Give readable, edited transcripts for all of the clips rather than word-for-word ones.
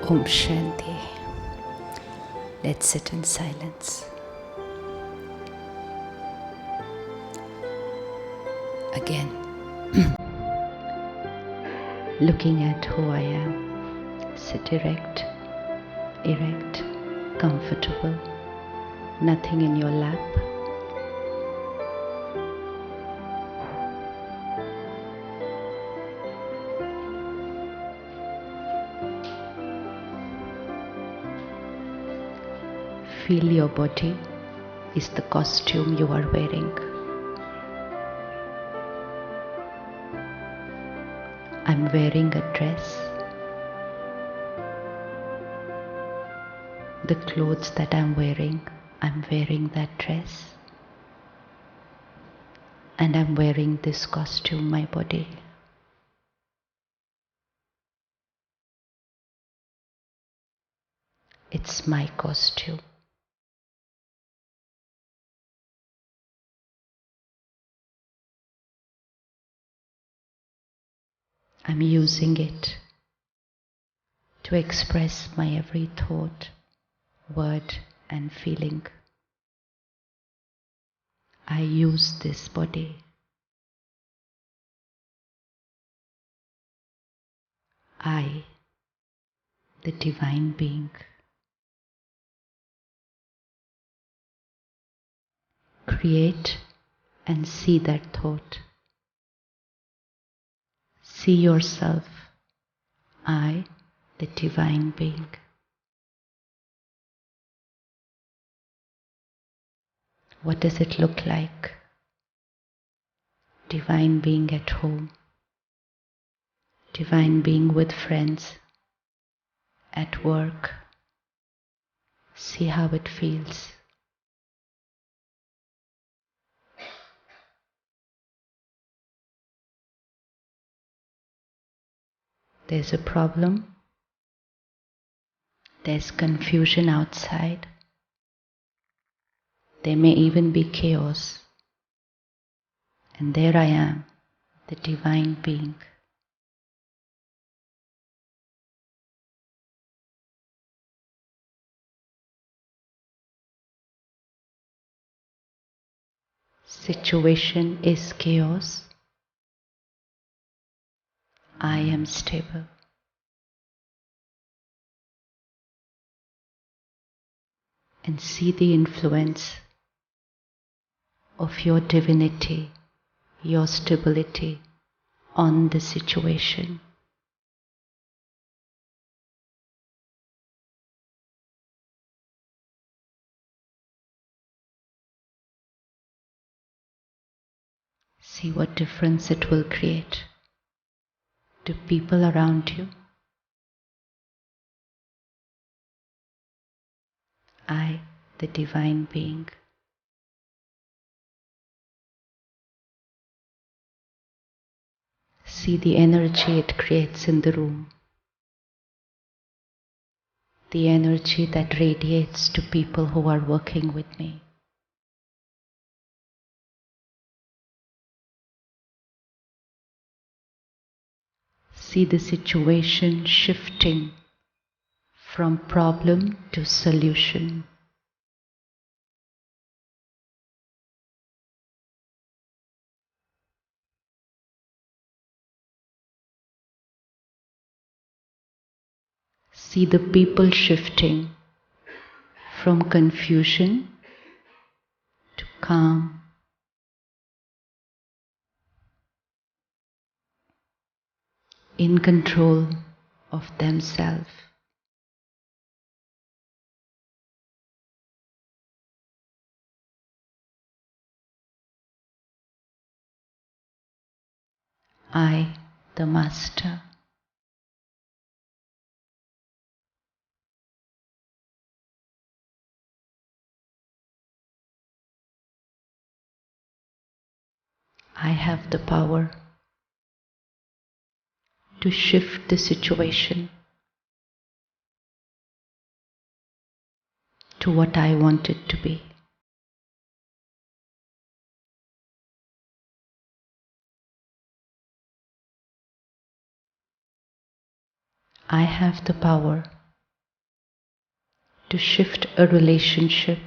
Om Shanti. Let's sit in silence. Again, looking at who I am. Sit erect, comfortable, nothing in your lap. Feel your body is the costume you are wearing. I'm wearing a dress. The clothes that I'm wearing that dress. And I'm wearing this costume, my body. It's my costume. I'm using it to express my every thought, word, and feeling. I use this body. I, the Divine Being, create and see that thought. See yourself. I, the Divine Being. What does it look like? Divine Being at home. Divine Being with friends. At work. See how it feels. There's a problem. There's confusion outside. There may even be chaos. And there I am, the Divine Being. Situation is chaos. I am stable. And see the influence of your divinity, your stability on the situation. See what difference it will create to people around you. I, the Divine Being. See the energy it creates in the room. The energy that radiates to people who are working with me. See the situation shifting from problem to solution. See the people shifting from confusion to calm. In control of themselves. I, the Master. I have the power to shift the situation to what I want it to be. I have the power to shift a relationship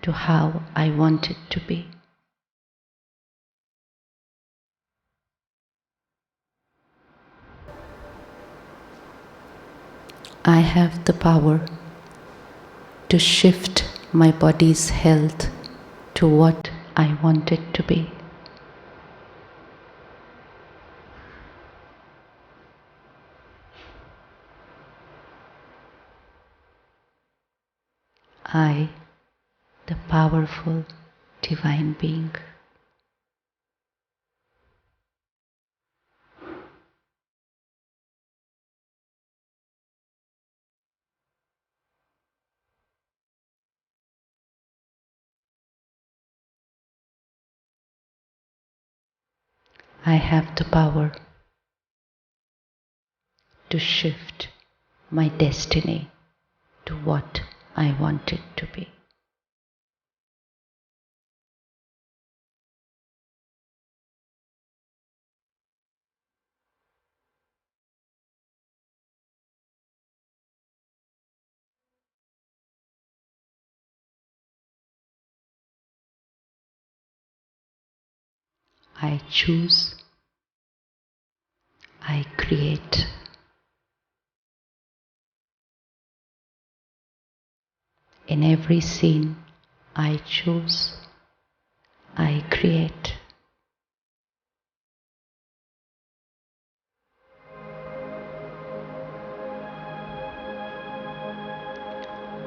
to how I want it to be. I have the power to shift my body's health to what I want it to be. I, the powerful divine being. I have the power to shift my destiny to what I want it to be. I choose, I create. In every scene, I choose, I create.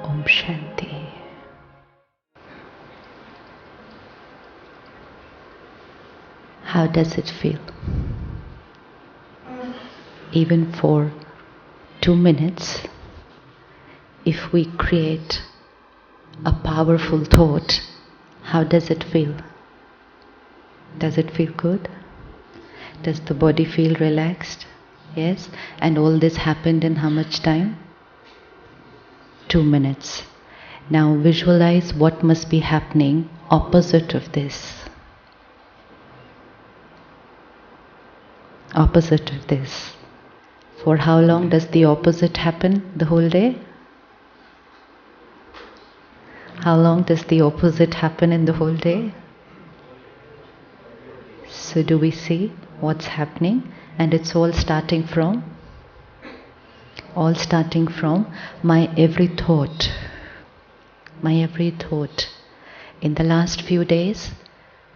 Om Shanti. How does it feel? Even for 2 minutes, if we create a powerful thought, how does it feel? Does it feel good? Does the body feel relaxed? Yes? And all this happened in how much time? 2 minutes. Now visualize what must be happening opposite of this. Opposite of this. For how long does the opposite happen? The whole day? How long does the opposite happen in the whole day? So do we see what's happening? And it's all starting from my every thought. My every thought. In the last few days,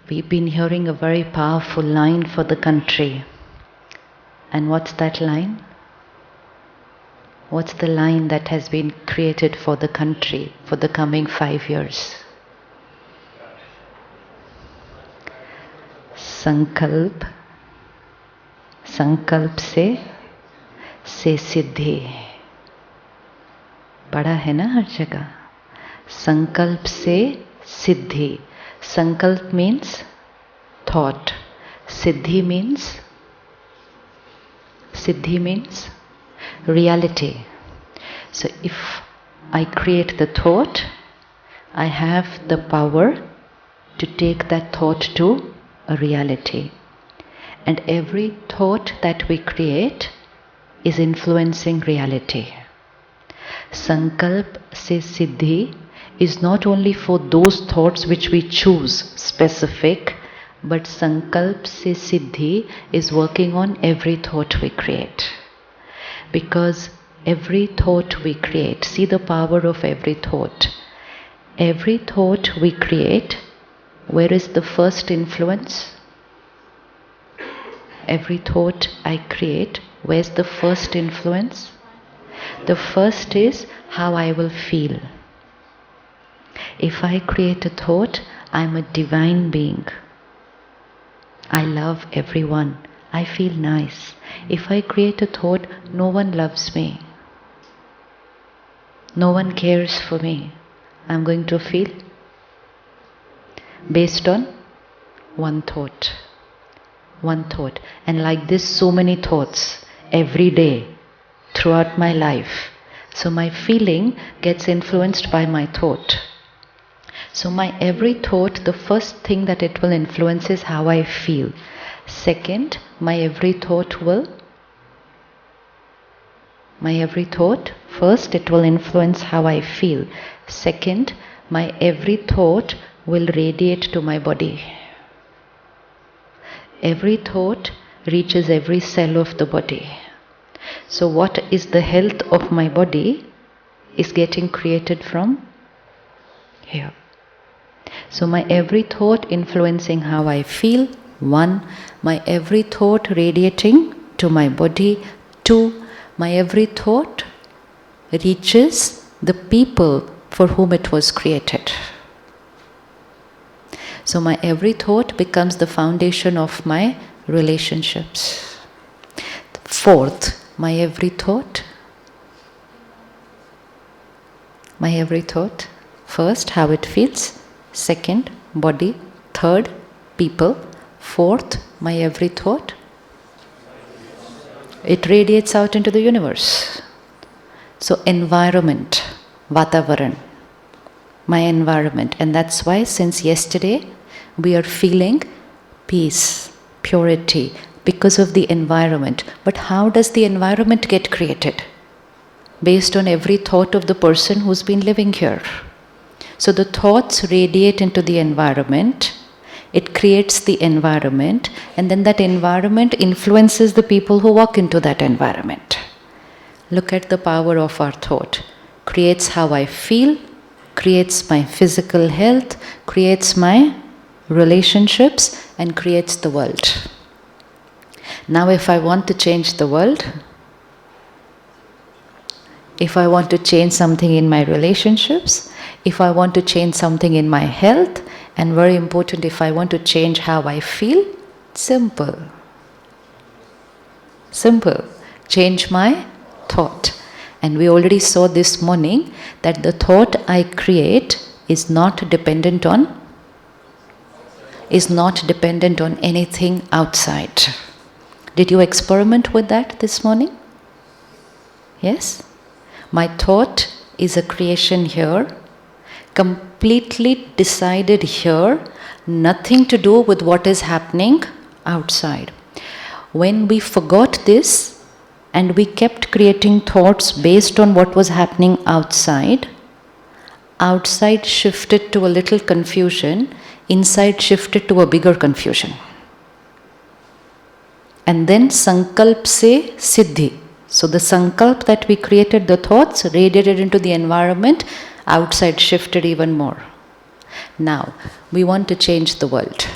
we've been hearing a very powerful line for the country. And what's that line? What's the line that has been created for the country for the coming 5 years? संकल्प से सिद्धि. पढ़ा है ना हर जगह. संकल्प से सिद्धि. Sankalp means thought. Siddhi means reality. So if I create the thought, I have the power to take that thought to a reality. And every thought that we create is influencing reality. Sankalp se siddhi is not only for those thoughts which we choose specific, but Sankalp se siddhi is working on every thought we create. Because every thought we create, see the power of every thought. Every thought we create, where is the first influence? Every thought I create, where's the first influence? The first is how I will feel. If I create a thought, I'm a divine being. I love everyone. I feel nice. If I create a thought, no one loves me. No one cares for me. I'm going to feel based on one thought. One thought. And like this, so many thoughts every day throughout my life. So my feeling gets influenced by my thought. So my every thought, the first thing that it will influence is how I feel. Second, my every thought will My every thought, first, it will influence how I feel. Second, my every thought will radiate to my body. Every thought reaches every cell of the body. So what is the health of my body is getting created from here. So my every thought influencing how I feel, 1. My every thought radiating to my body, 2. My every thought reaches the people for whom it was created. So my every thought becomes the foundation of my relationships. 4th, my every thought, first, how it feels, 2nd, body, 3rd, people, 4th, my every thought, it radiates out into the universe. So environment, Vatavaran, my environment. And that's why since yesterday we are feeling peace, purity, because of the environment. But how does the environment get created? Based on every thought of the person who's been living here. So the thoughts radiate into the environment, it creates the environment, and then that environment influences the people who walk into that environment. Look at the power of our thought. Creates how I feel, creates my physical health, creates my relationships, and creates the world. Now if I want to change the world, if I want to change something in my relationships, if I want to change something in my health, and very important, if I want to change how I feel, simple. Simple. Change my thought. And we already saw this morning that the thought I create is not dependent on anything outside. Did you experiment with that this morning? Yes? My thought is a creation here, completely decided here, nothing to do with what is happening outside. When we forgot this and we kept creating thoughts based on what was happening outside shifted to a little confusion, inside shifted to a bigger confusion. And then sankalp se siddhi. So the sankalp that we created, the thoughts radiated into the environment, outside shifted even more. Now, we want to change the world.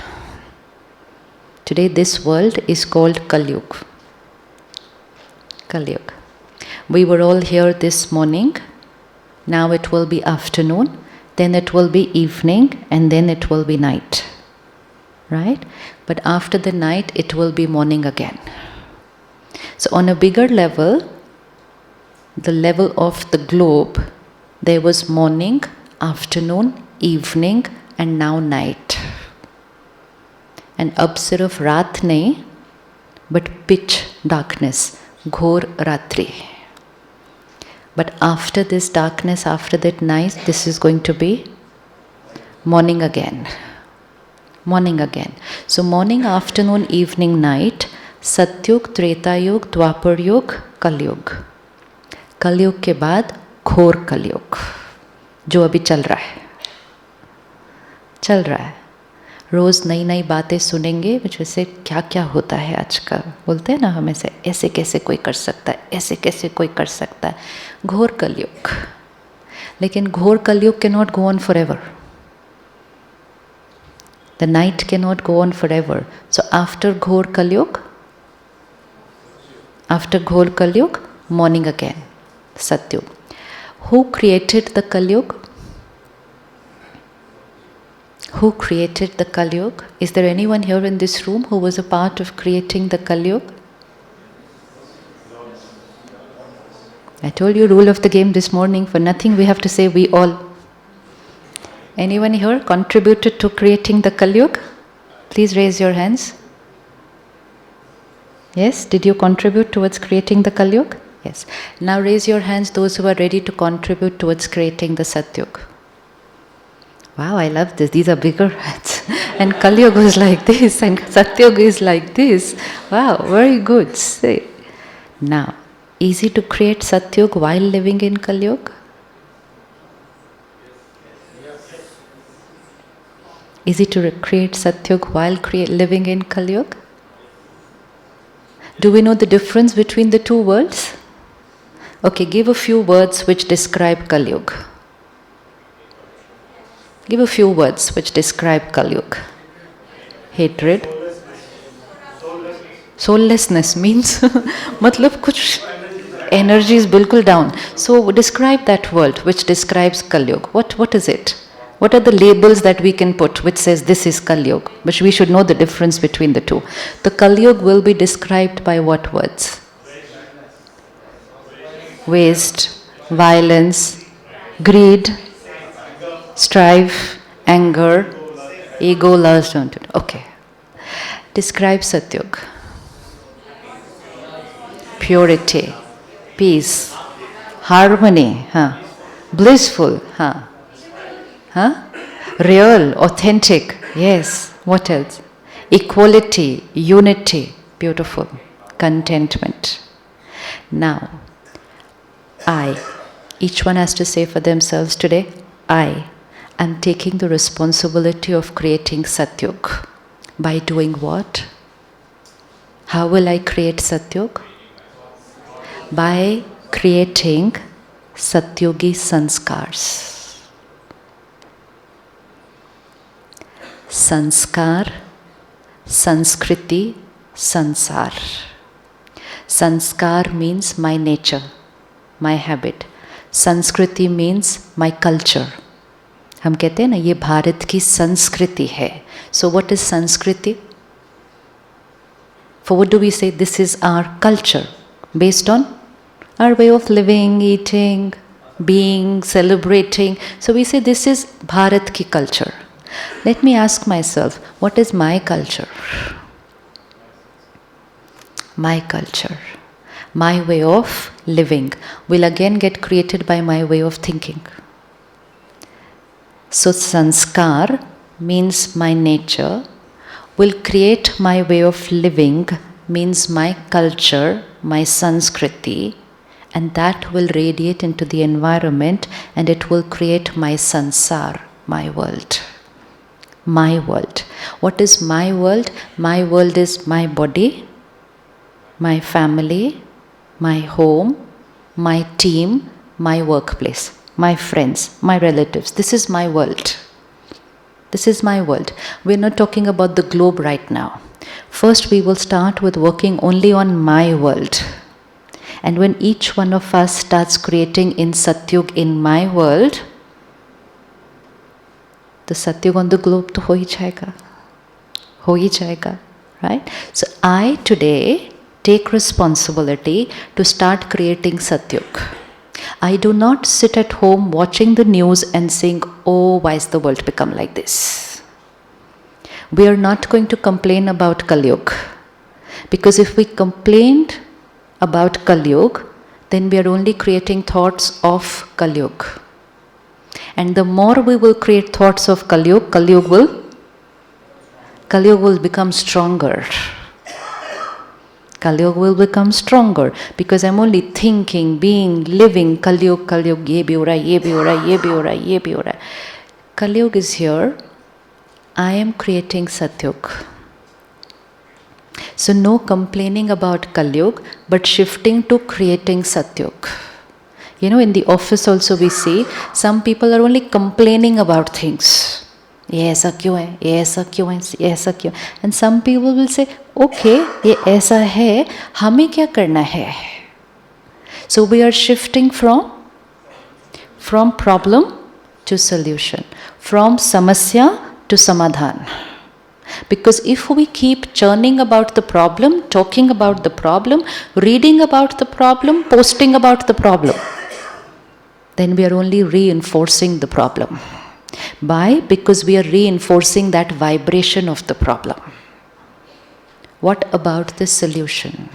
Today this world is called Kalyug. Kalyug. We were all here this morning. Now it will be afternoon, then it will be evening, and then it will be night. Right? But after the night, it will be morning again. So on a bigger level, the level of the globe, there was morning, afternoon, evening, and now night. And ab sirf raat nahi, but pitch darkness, ghor ratri. But after this darkness, after that night, this is going to be morning again. Morning again. So morning, afternoon, evening, night, Satyug, Treta Yug, Dwapar Yug, Kalyug. कलयुग के बाद घोर कलयुग जो अभी चल रहा है. रोज़ नई नई बातें सुनेंगे जैसे क्या क्या होता है आजकल. बोलते हैं ना हमें से ऐसे कैसे कोई कर सकता है, ऐसे कैसे कोई कर सकता है. घोर कलयुग. लेकिन घोर कलयुग can not go on for ever. The night cannot go on forever. So after Ghor Kalyug, morning again, Satyug. Who created the Kalyug? Who created the Kalyug? Is there anyone here in this room who was a part of creating the Kalyug? I told you rule of the game this morning. For nothing we have to say we all. Anyone here contributed to creating the Kalyug? Please raise your hands. Yes, did you contribute towards creating the Kalyug? Yes. Now raise your hands those who are ready to contribute towards creating the Satyug. Wow, I love this. These are bigger hands. And Kalyug is like this and Satyug is like this. Wow, very good. Say. Now, Easy to create Satyug while living in Kalyug? Easy to create Satyug while living in Kalyug? Do we know the difference between the two worlds? Okay, give a few words which describe Kalyug. Give a few words which describe Kalyug. Hatred. Soullessness means matlab kuch energy is bilkul down. So describe that world which describes Kalyug. What is it? What are the labels that we can put which says this is Kalyug? But we should know the difference between the two. The Kalyug will be described by what words? Waste, violence, greed, strife, anger, ego, lust. Okay. Describe Satyug. Purity, peace, harmony, blissful, real, authentic, yes. What else? Equality, unity, beautiful, contentment. Now, each one has to say for themselves today, I am taking the responsibility of creating Satyug. By doing what? How will I create Satyug? By creating Satyugi sanskars. Sanskar, Sanskriti, Sansar. Sanskar means my nature, my habit. Sanskriti means my culture. हम कहते हैं ना ये भारत की संस्कृति है. So what is Sanskriti? For what do we say? This is our culture, based on our way of living, eating, being, celebrating. So we say this is Bharat ki culture. Let me ask myself, what is my culture? My culture, my way of living will again get created by my way of thinking. So sanskar means my nature, will create my way of living, means my culture, my sanskriti, and that will radiate into the environment and it will create my sansar, my world. My world. What is my world? My world is my body, my family, my home, my team, my workplace, my friends, my relatives. This is my world. This is my world. We're not talking about the globe right now. First, we will start with working only on my world. And when each one of us starts creating in Satyug in my world, the Satyug on the globe to ho hi jayega. Ho hi jayega. Right? So I today take responsibility to start creating Satyug. I do not sit at home watching the news and saying, oh, why has the world become like this? We are not going to complain about Kalyug. Because if we complained about Kalyug, then we are only creating thoughts of Kalyug. And the more we will create thoughts of Kalyug, Kalyug will become stronger. Kalyug will become stronger because I'm only thinking, being, living, Kalyug, ye bhi ho raha, ye bhi ho raha, ye bhi ho raha, ye bhi ho raha. Kalyug is here. I am creating Satyug. So no complaining about Kalyug, but shifting to creating Satyug. You know, in the office also we see some people are only complaining about things. ये ऐसा क्यों है, ये ऐसा क्यों है, ये ऐसा क्यों. And some people will say, okay, ये ऐसा है, हमें क्या करना है? So we are shifting from problem to solution, from samasya to samadhan. Because if we keep churning about the problem, talking about the problem, reading about the problem, posting about the problem, then we are only reinforcing the problem. Why? Because we are reinforcing that vibration of the problem. What about the solution?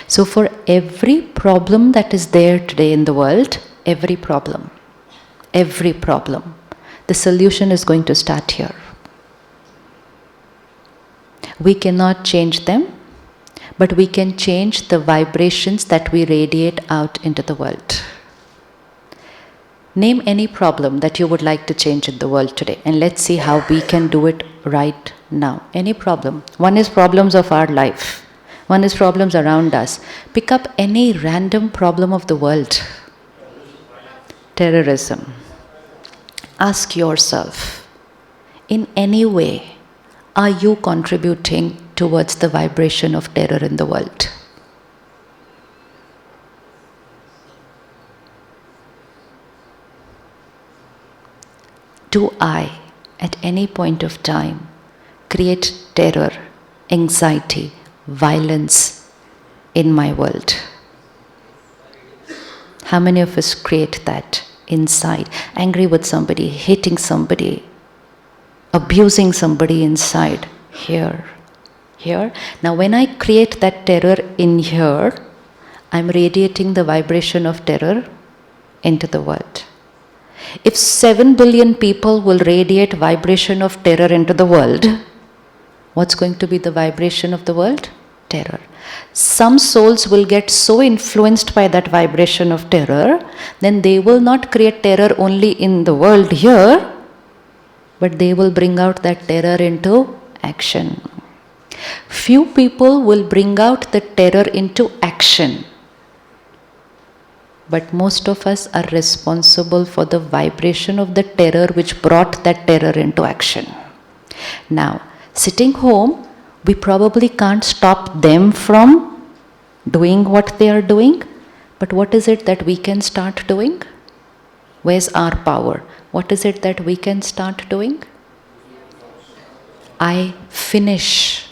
So for every problem that is there today in the world, every problem, the solution is going to start here. We cannot change them, but we can change the vibrations that we radiate out into the world. Name any problem that you would like to change in the world today, and let's see how we can do it right now. Any problem. One is problems of our life. One is problems around us. Pick up any random problem of the world. Terrorism. Ask yourself, in any way, are you contributing towards the vibration of terror in the world? Do I, at any point of time, create terror, anxiety, violence in my world? How many of us create that inside? Angry with somebody, hating somebody, abusing somebody inside, here. Now when I create that terror in here, I'm radiating the vibration of terror into the world. If 7 billion people will radiate vibration of terror into the world, what's going to be the vibration of the world? Terror. Some souls will get so influenced by that vibration of terror, then they will not create terror only in the world here, but they will bring out that terror into action. Few people will bring out the terror into action, but most of us are responsible for the vibration of the terror which brought that terror into action. Now, sitting home, we probably can't stop them from doing what they are doing, but what is it that we can start doing? Where's our power? What is it that we can start doing? I finish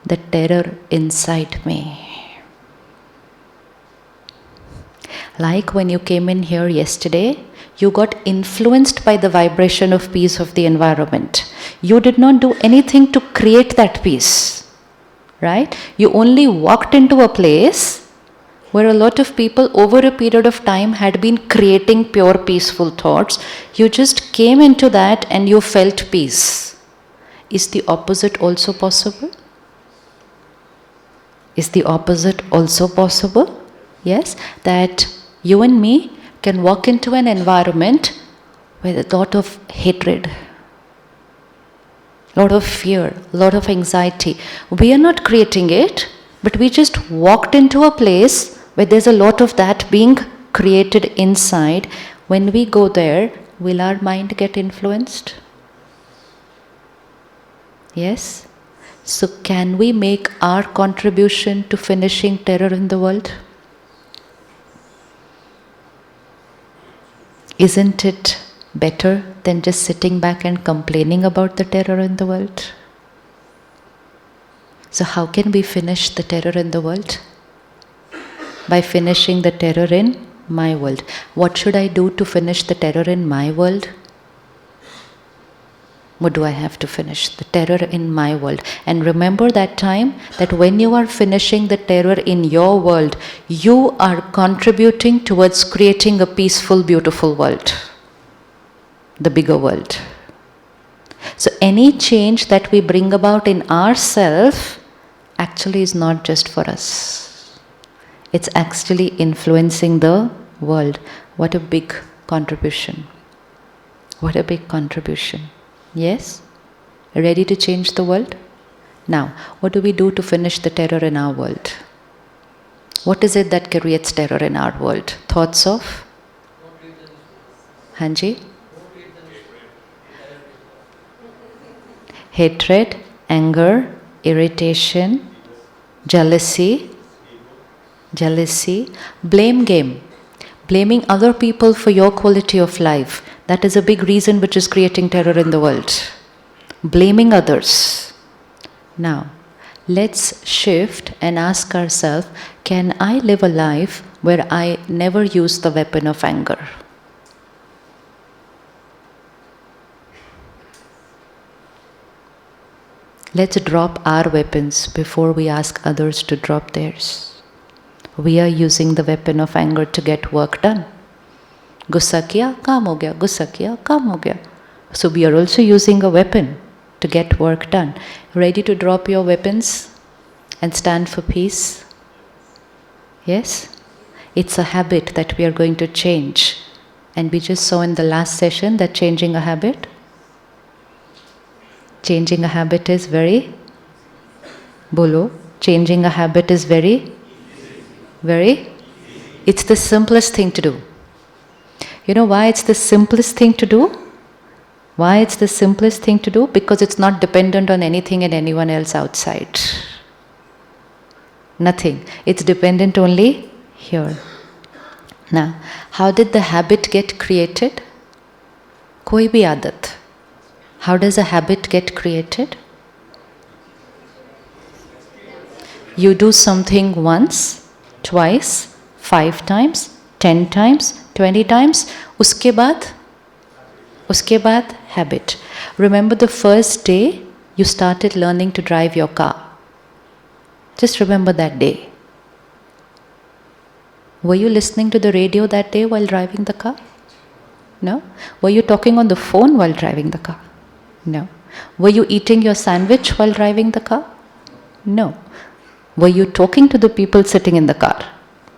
the terror inside me. Like when you came in here yesterday, you got influenced by the vibration of peace of the environment. You did not do anything to create that peace, right? You only walked into a place where a lot of people over a period of time had been creating pure peaceful thoughts. You just came into that and you felt peace. Is the opposite also possible? Is the opposite also possible? Yes, that you and me can walk into an environment with a lot of hatred, a lot of fear, a lot of anxiety. We are not creating it, but we just walked into a place where there's a lot of that being created inside. When we go there, will our mind get influenced? Yes? So can we make our contribution to finishing terror in the world? Isn't it better than just sitting back and complaining about the terror in the world? So how can we finish the terror in the world? By finishing the terror in my world. What should I do to finish the terror in my world? What do I have to finish? The terror in my world. And remember that time that when you are finishing the terror in your world, you are contributing towards creating a peaceful, beautiful world. The bigger world. So any change that we bring about in ourselves actually is not just for us. It's actually influencing the world. What a big contribution. What a big contribution. Yes? Ready to change the world? Now, what do we do to finish the terror in our world? What is it that creates terror in our world? Thoughts of? Hanji? Hatred, anger, irritation, jealousy, blame game. Blaming other people for your quality of life. That is a big reason which is creating terror in the world. Blaming others. Now, let's shift and ask ourselves, can I live a life where I never use the weapon of anger? Let's drop our weapons before we ask others to drop theirs. We are using the weapon of anger to get work done. Gussa kiya, kaam ho gaya. Gussa kiya, kaam ho gaya. So we are also using a weapon to get work done. Ready to drop your weapons and stand for peace? Yes? It's a habit that we are going to change. And we just saw in the last session that changing a habit is very, bolo, changing a habit is very, it's the simplest thing to do. You know why it's the simplest thing to do? Why it's the simplest thing to do? Because it's not dependent on anything and anyone else outside. Nothing. It's dependent only here. Now, how did the habit get created? Koi bhi aadat. How does a habit get created? You do something once, twice, 5 times, 10 times, 20 times. Uske baad habit. Remember the first day you started learning to drive your car. Just remember that day. Were you listening to the radio that day while driving the car? No. Were you talking on the phone while driving the car? No. Were you eating your sandwich while driving the car? No. Were you talking to the people sitting in the car?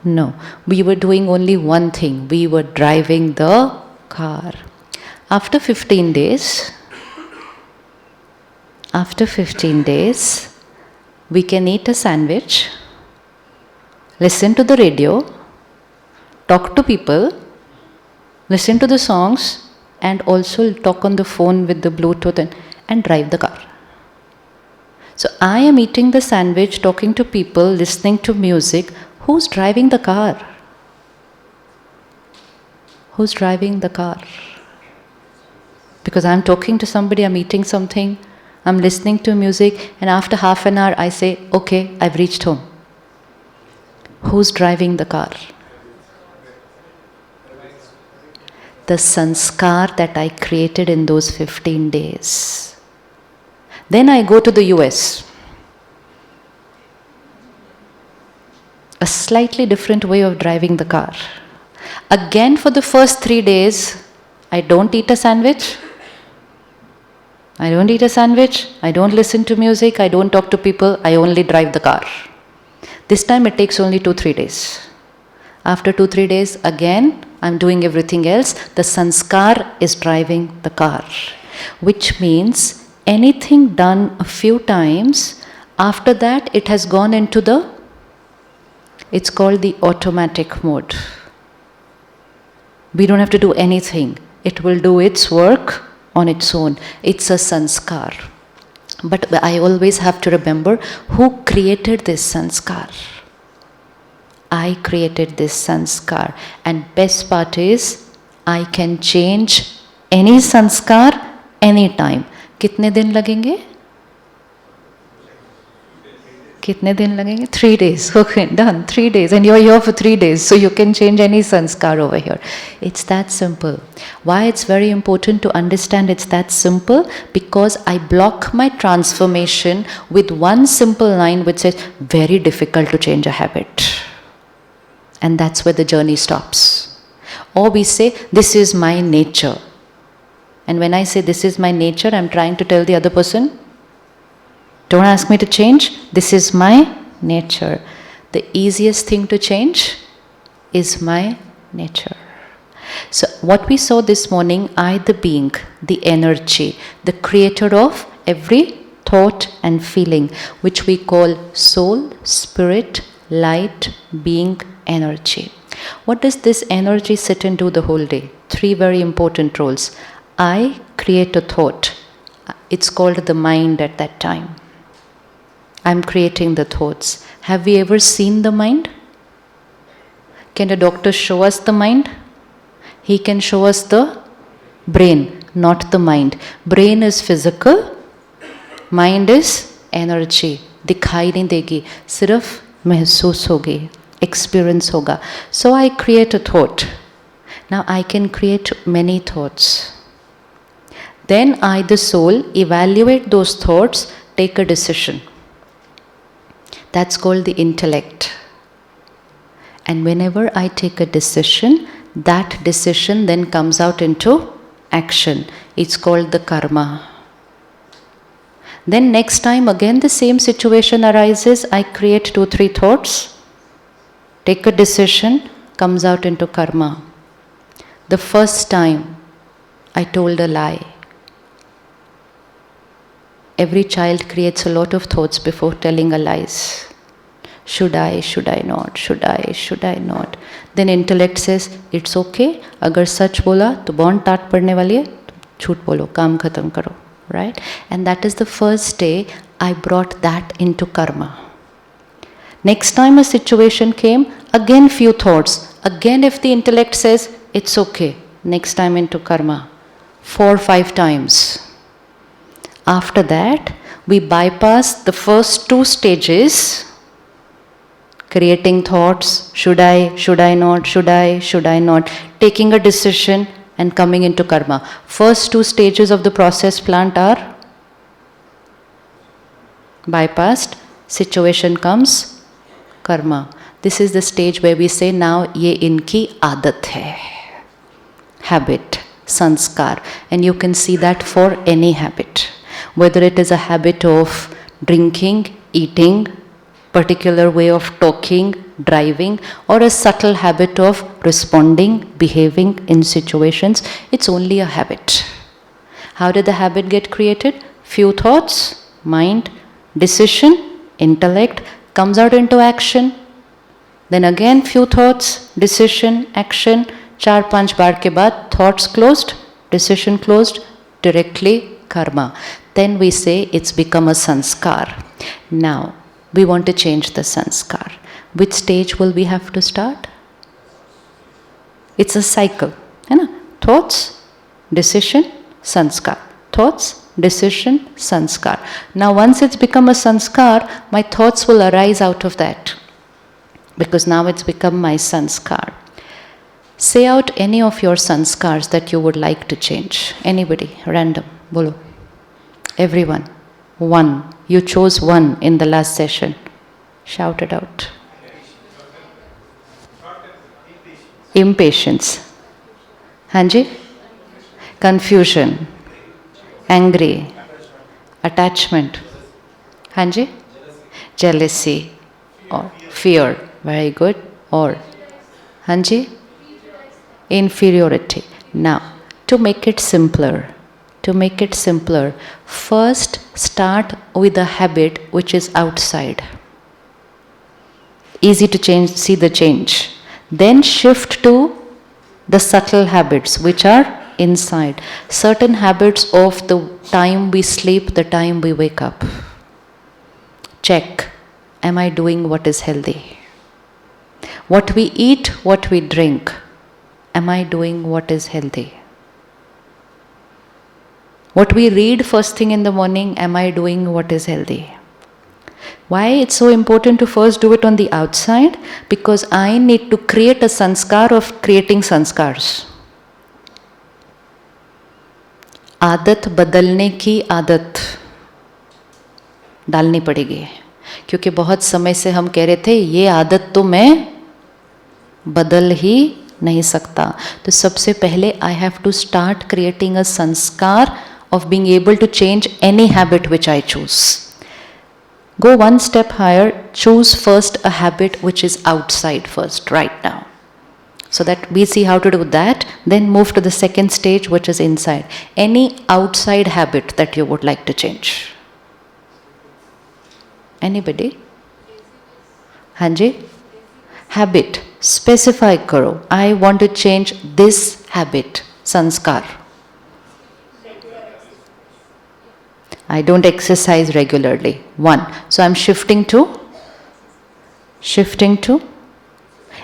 No. We were doing only one thing. We were driving the car. After 15 days, we can eat a sandwich, listen to the radio, talk to people, listen to the songs, and also talk on the phone with the Bluetooth and drive the car. So I am eating the sandwich, talking to people, listening to music. Who's driving the car? Who's driving the car? Because I'm talking to somebody, I'm eating something, I'm listening to music, and after half an hour I say, okay, I've reached home. Who's driving the car? The sanskar that I created in those 15 days. Then I go to the US. A slightly different way of driving the car. Again, for the first 3 days, I don't eat a sandwich. I don't listen to music, I don't talk to people, I only drive the car. This time it takes only 2-3 days. After 2-3 days, again, I'm doing everything else. The sanskar is driving the car. Which means anything done a few times, after that it has gone into it's called the automatic mode. We don't have to do anything. It will do its work on its own. It's a sanskar. But I always have to remember who created this sanskar. I created this sanskar. And best part is, I can change any sanskar anytime. Kitne din lagenge? 3 days. Okay, done. 3 days. And you're here for 3 days. So you can change any sanskar over here. It's that simple. Why it's very important to understand it's that simple? Because I block my transformation with one simple line which says, very difficult to change a habit. And that's where the journey stops. Or we say, this is my nature. And when I say this is my nature, I'm trying to tell the other person, don't ask me to change, this is my nature. The easiest thing to change is my nature. So what we saw this morning, I the being, the energy, the creator of every thought and feeling, which we call soul, spirit, light, being, energy. What does this energy sit and do the whole day? 3 very important roles. I create a thought. It's called the mind at that time. I'm creating the thoughts. Have we ever seen the mind? Can a doctor show us the mind? He can show us the brain, not the mind. Brain is physical, mind is energy. दिखाई नहीं देगी, सिर्फ महसूस होगी, experience होगा. So I create a thought. Now I can create many thoughts. Then I, the soul, evaluate those thoughts, take a decision. That's called the intellect. And whenever I take a decision, that decision then comes out into action. It's called the karma. Then next time again the same situation arises, I create 2-3 thoughts, take a decision, comes out into karma. The first time I told a lie. Every child creates a lot of thoughts before telling a lies. Should I not, should I not? Then intellect says, it's okay, agar sach bola, to bond tat padne wali hai, झूठ बोलो, काम खत्म करो, right? And that is the first day I brought that into karma. Next time a situation came, again few thoughts. Again if the intellect says, it's okay, next time into karma. 4-5 times. After that, we bypass the first 2 stages, creating thoughts, should I not, taking a decision and coming into karma. First 2 stages of the process plant are bypassed, situation comes, karma. This is the stage where we say, now ye inki aadat hai, habit, sanskar. And you can see that for any habit. Whether it is a habit of drinking, eating, particular way of talking, driving, or a subtle habit of responding, behaving in situations, it's only a habit. How did the habit get created? Few thoughts, mind, decision, intellect, comes out into action. Then again few thoughts, decision, action, 4-5 baar ke baad, thoughts closed, decision closed, directly karma. Then we say it's become a sanskar. Now, we want to change the sanskar. Which stage will we have to start? It's a cycle. Thoughts, decision, sanskar. Thoughts, decision, sanskar. Now once it's become a sanskar, my thoughts will arise out of that. Because now it's become my sanskar. Say out any of your sanskars that you would like to change. Anybody, random, bolo. Everyone. 1. You chose 1 in the last session. Shout it out. Impatience. Hanji? Confusion. Angry. Attachment. Hanji? Jealousy. Or fear. Very good. Or Hanji? Inferiority. Now, to make it simpler, first start with a habit which is outside. Easy to change, see the change. Then shift to the subtle habits which are inside. Certain habits of the time we sleep, the time we wake up. Check, am I doing what is healthy? What we eat, what we drink, am I doing what is healthy? What we read first thing in the morning, am I doing what is healthy? Why it's so important to first do it on the outside? Because I need to create a sanskar of creating sanskars. आदत बदलने की आदत डालनी पड़ेगी, क्योंकि बहुत समय से हम कह रहे थे ये आदत तो मैं बदल ही नहीं सकता. तो सबसे पहले I have to start creating a sanskar of being able to change any habit which I choose. Go one step higher, choose first a habit which is outside first, right now. So that we see how to do that, then move to the second stage which is inside. Any outside habit that you would like to change. Anybody? Hanji? Habit. Specify karo. I want to change this habit. Sanskar. I don't exercise regularly. 1. So I'm shifting to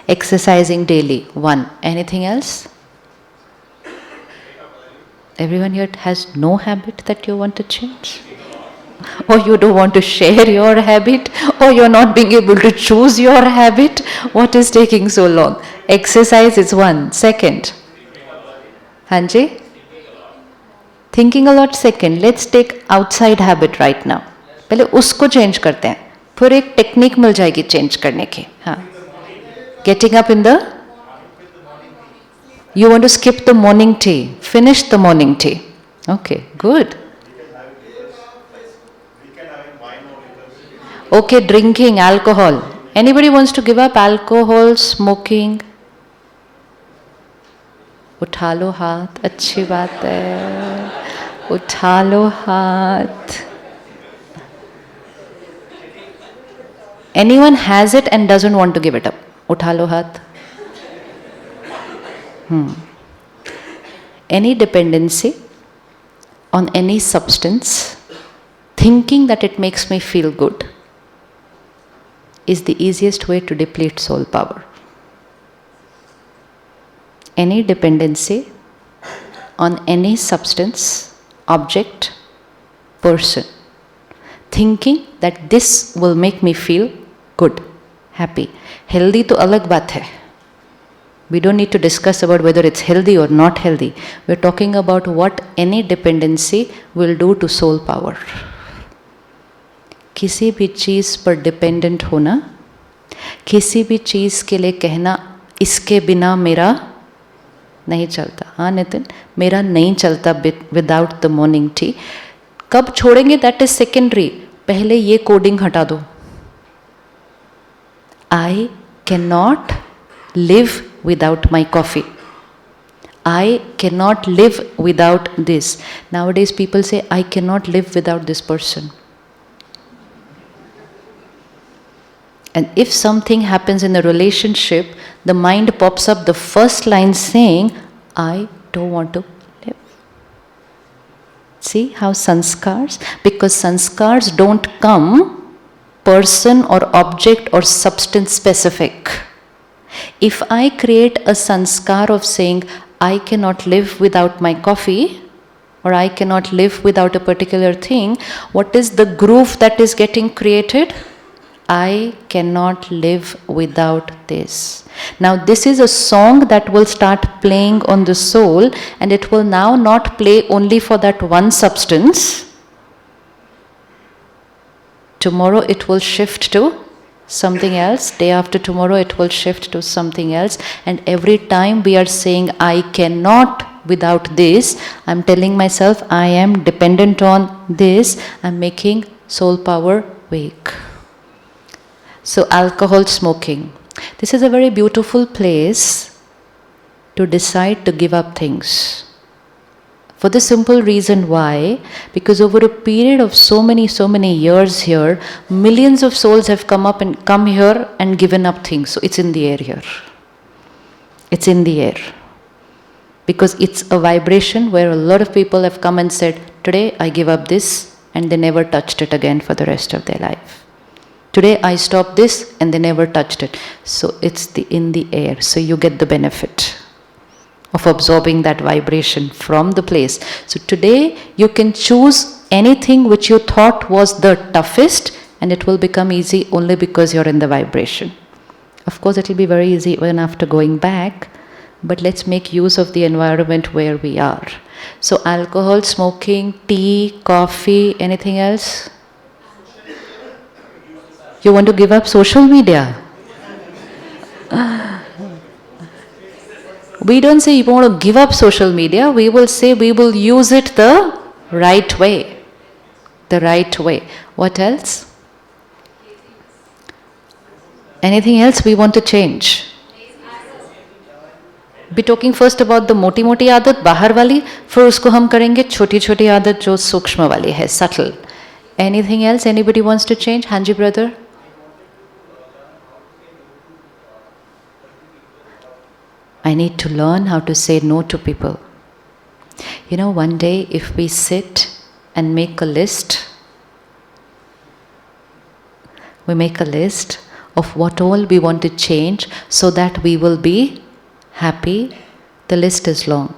exercising daily. 1. Anything else? Everyone here has no habit that you want to change? Or you don't want to share your habit? Or you're not being able to choose your habit? What is taking so long? Exercise is 1. Second. Hanji? Thinking a lot. Second. Let's take outside habit right now. पहले उसको change करते हैं. फिर एक technique मिल जाएगी change करने की. हाँ. Getting up in the... You want to skip the morning tea. Finish the morning tea. Okay, good. Okay, drinking, alcohol. Anybody wants to give up alcohol, smoking? उठा लो हाथ, अच्छी बात है, उठा लो हाथ. Anyone has it and doesn't want to give it up? उठा लो हाथ. Any dependency on any substance, thinking that it makes me feel good, is the easiest way to deplete soul power. Any dependency on any substance, object, person, thinking that this will make me feel good, happy. Healthy to alag baat hai. We don't need to discuss about whether it's healthy or not healthy. We're talking about what any dependency will do to soul power. किसी भी चीज़ पर dependent होना, किसी भी चीज़ के लिए कहना इसके बिना मेरा नहीं चलता. हाँ नितिन, मेरा नहीं चलता विदाउट द मॉर्निंग टी. कब छोड़ेंगे दैट इज सेकेंडरी. पहले ये कोडिंग हटा दो. I can not live without my coffee. I cannot live without this. Nowadays people say, I cannot live without this person. And if something happens in a relationship, the mind pops up the first line saying, I don't want to live. See how sanskars? Because sanskars don't come person or object or substance specific. If I create a sanskar of saying, I cannot live without my coffee, or I cannot live without a particular thing, what is the groove that is getting created? I cannot live without this. Now this is a song that will start playing on the soul, and it will now not play only for that one substance. Tomorrow it will shift to something else, day after tomorrow it will shift to something else, and every time we are saying I cannot without this, I'm telling myself I am dependent on this, I'm making soul power wake. So alcohol, smoking, this is a very beautiful place to decide to give up things. For the simple reason why, because over a period of so many years here, millions of souls have come here and given up things. So it's in the air here. It's in the air. Because it's a vibration where a lot of people have come and said, today I give up this, and they never touched it again for the rest of their life. Today I stop this, and they never touched it. So it's in the air. So you get the benefit of absorbing that vibration from the place. So today you can choose anything which you thought was the toughest, and it will become easy only because you're in the vibration. Of course it will be very easy even after going back, but let's make use of the environment where we are. So alcohol, smoking, tea, coffee, anything else? You want to give up social media? We don't say you want to give up social media, we will say we will use it the right way. The right way. What else? Anything else we want to change? Be talking first about the moti आदत बाहर वाली, फिर उसको हम करेंगे छोटी छोटी आदत जो सूक्ष्म वाली है, subtle. Anything else anybody wants to change? Hanji brother? I need to learn how to say no to people. You know, one day if we sit and make a list, we make a list of what all we want to change so that we will be happy. The list is long.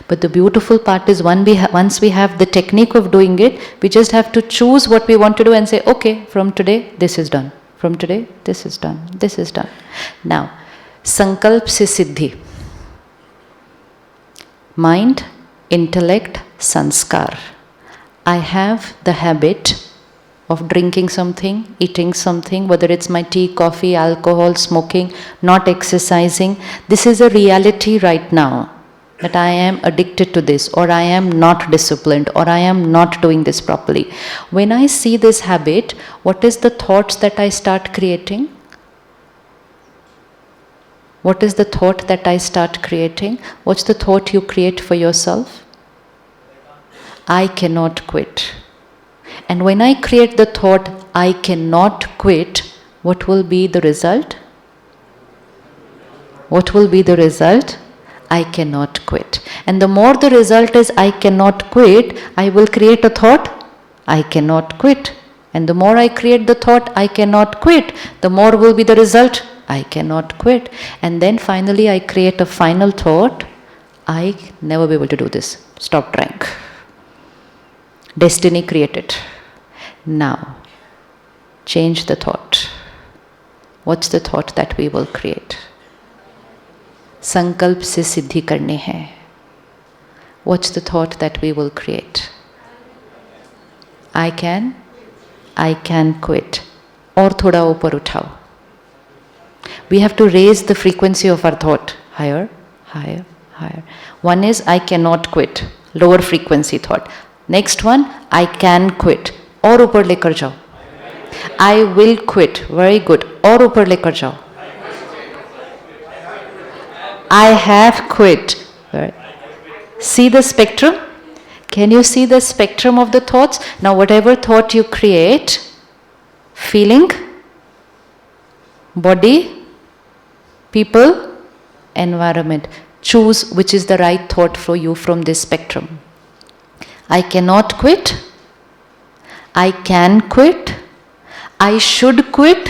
But the beautiful part is once we have the technique of doing it, we just have to choose what we want to do and say, okay, from today this is done. From today this is done. This is done. Now, Sankalp se siddhi. Mind, intellect, sanskar. I have the habit of drinking something, eating something, whether it's my tea, coffee, alcohol, smoking, not exercising. This is a reality right now. that I am addicted to this, or I am not disciplined, or I am not doing this properly. When I see this habit, what is the thoughts that I start creating? What is the thought that I start creating? What's the thought you create for yourself? I cannot quit. And when I create the thought, I cannot quit, what will be the result? What will be the result? I cannot quit. And the more the result is I cannot quit, I will create a thought, I cannot quit. And the more I create the thought, I cannot quit, the more will be the result, I cannot quit. And then finally I create a final thought, I never be able to do this. Stop trying. Destiny created. Now, change the thought. What's the thought that we will create? संकल्प से सिद्धि करनी है. What's the thought that we will create? I can quit. और थोड़ा ऊपर उठाओ. We have to raise the frequency of our thought. Higher, higher, higher. One is I cannot quit. Lower frequency thought. Next one, I can quit. और ऊपर लेकर जाओ. I will quit. Very good. और ऊपर लेकर जाओ. I have quit. Right. See the spectrum? Can you see the spectrum of the thoughts? Now whatever thought you create, feeling, body, people, environment, choose which is the right thought for you from this spectrum. I cannot quit. I can quit. I should quit.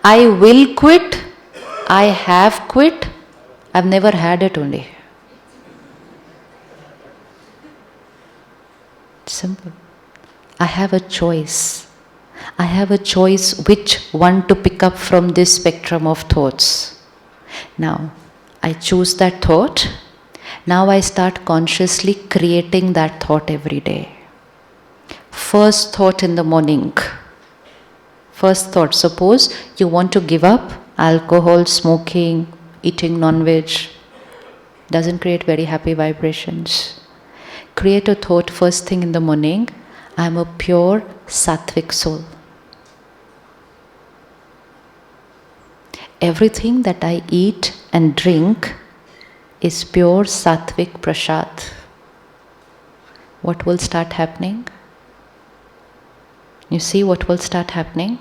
I will quit. I have quit. I've never had it only. Simple. I have a choice. I have a choice which one to pick up from this spectrum of thoughts. Now, I choose that thought. Now I start consciously creating that thought every day. First thought in the morning. First thought, suppose you want to give up alcohol, smoking, eating non-veg. Doesn't create very happy vibrations. Create a thought first thing in the morning, I am a pure sattvic soul. Everything that I eat and drink is pure sattvic prasad. What will start happening? You see what will start happening?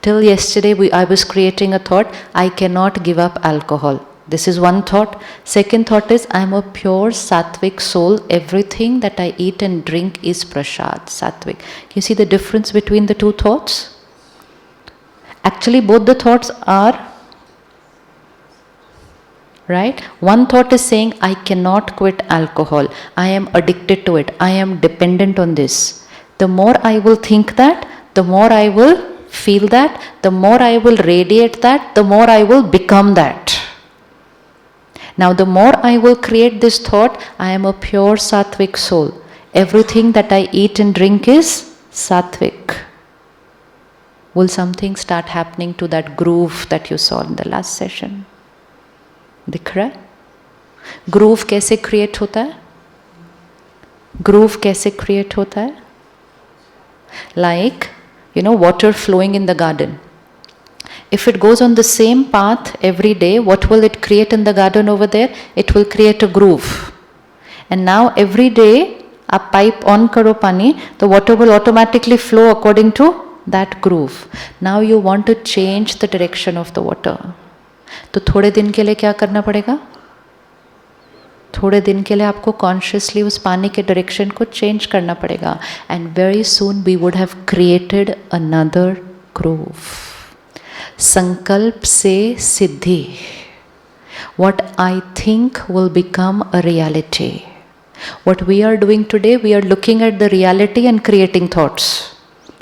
Till yesterday I was creating a thought, I cannot give up alcohol. This is one thought. Second thought is, I am a pure sattvic soul. Everything that I eat and drink is prasad, sattvic. You see the difference between the two thoughts? Actually, both the thoughts are right. One thought is saying, I cannot quit alcohol. I am addicted to it. I am dependent on this. The more I will think that, the more I will feel that, the more I will radiate that, the more I will become that. Now the more I will create this thought, I am a pure sattvic soul. Everything that I eat and drink is sattvic. Will something start happening to that groove that you saw in the last session? दिख रहा है? Groove कैसे create होता है? Groove कैसे create होता है? Like, water flowing in the garden. If it goes on the same path every day, what will it create in the garden over there? It will create a groove. And now every day, a pipe on karo pani, the water will automatically flow according to that groove. Now you want to change the direction of the water. तो थोड़े दिन के लिए क्या करना पड़ेगा? थोड़े दिन के लिए आपको कॉन्शियसली उस पानी के डायरेक्शन को चेंज करना पड़ेगा. And very soon we would have created another groove. संकल्प से सिद्धि. What I think will become a reality. What we are doing today, we are looking at the reality and creating thoughts.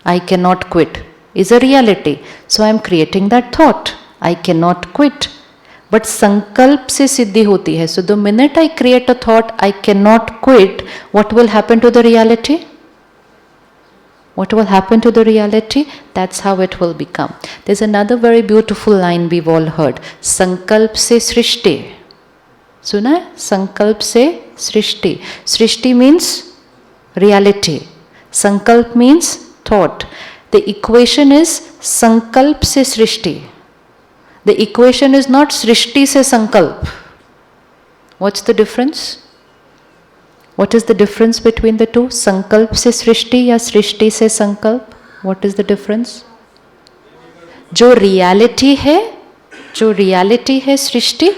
I cannot quit is a reality. So I am creating that thought. I cannot quit. But sankalp se siddhi hoti hai. So the minute I create a thought, I cannot quit, what will happen to the reality? What will happen to the reality? That's how it will become. There's another very beautiful line we've all heard. Sankalp se srishti. सुना है? संकल्प से सृष्टि. सृष्टि means reality. Sankalp means thought. The equation is sankalp se srishti. The equation is not srishti se sankalp. What's the difference? What is the difference between the two? Sankalp se srishti ya srishti se sankalp? What is the difference? जो reality है सृष्टि,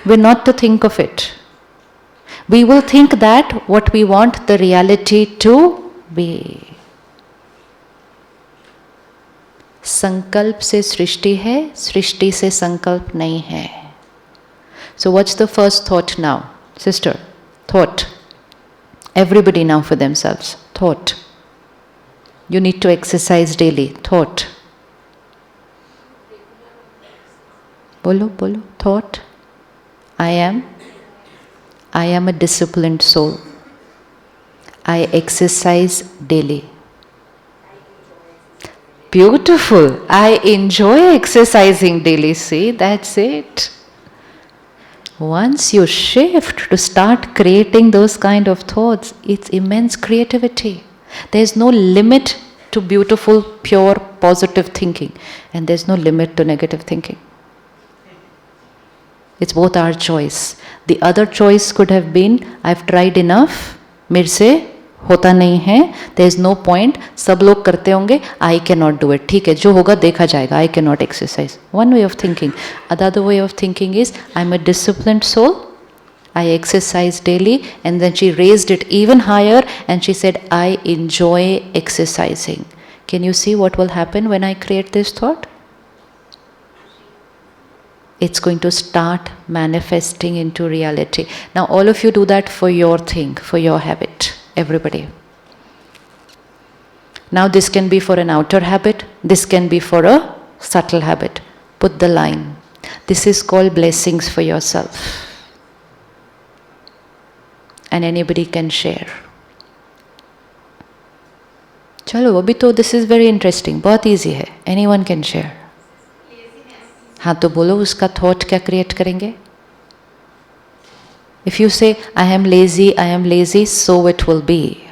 we're not to think of it. We will think that what we want the reality to be. संकल्प से सृष्टि है, सृष्टि से संकल्प नहीं है. So what's the first thought now? Sister, thought. Everybody now for themselves. Thought. You need to exercise daily. Thought. बोलो बोलो. Thought. I am a disciplined soul. I exercise daily. Beautiful. I enjoy exercising daily. See, that's it. Once you shift to start creating those kind of thoughts, it's immense creativity. There's no limit to beautiful, pure, positive thinking. And there's no limit to negative thinking. It's both our choice. The other choice could have been, I've tried enough, मेरे से होता नहीं है, there is no point, सब लोग करते होंगे, I cannot do it. ठीक है, जो होगा देखा जाएगा, I cannot exercise. One way of thinking. Another way of thinking is, I'm a disciplined soul, I exercise daily, and then she raised it even higher and she said, I enjoy exercising. Can you see what will happen when I create this thought? It's going to start manifesting into reality. Now all of you do that for your thing, for your habit. Everybody. Now this can be for an outer habit. This can be for a subtle habit. Put the line. This is called blessings for yourself. And anybody can share. चलो अभी तो this is very interesting. बहुत easy है. Anyone can share. हाँ तो बोलो उसका thought क्या क्रिएट करेंगे? If you say, I am lazy, so it will be.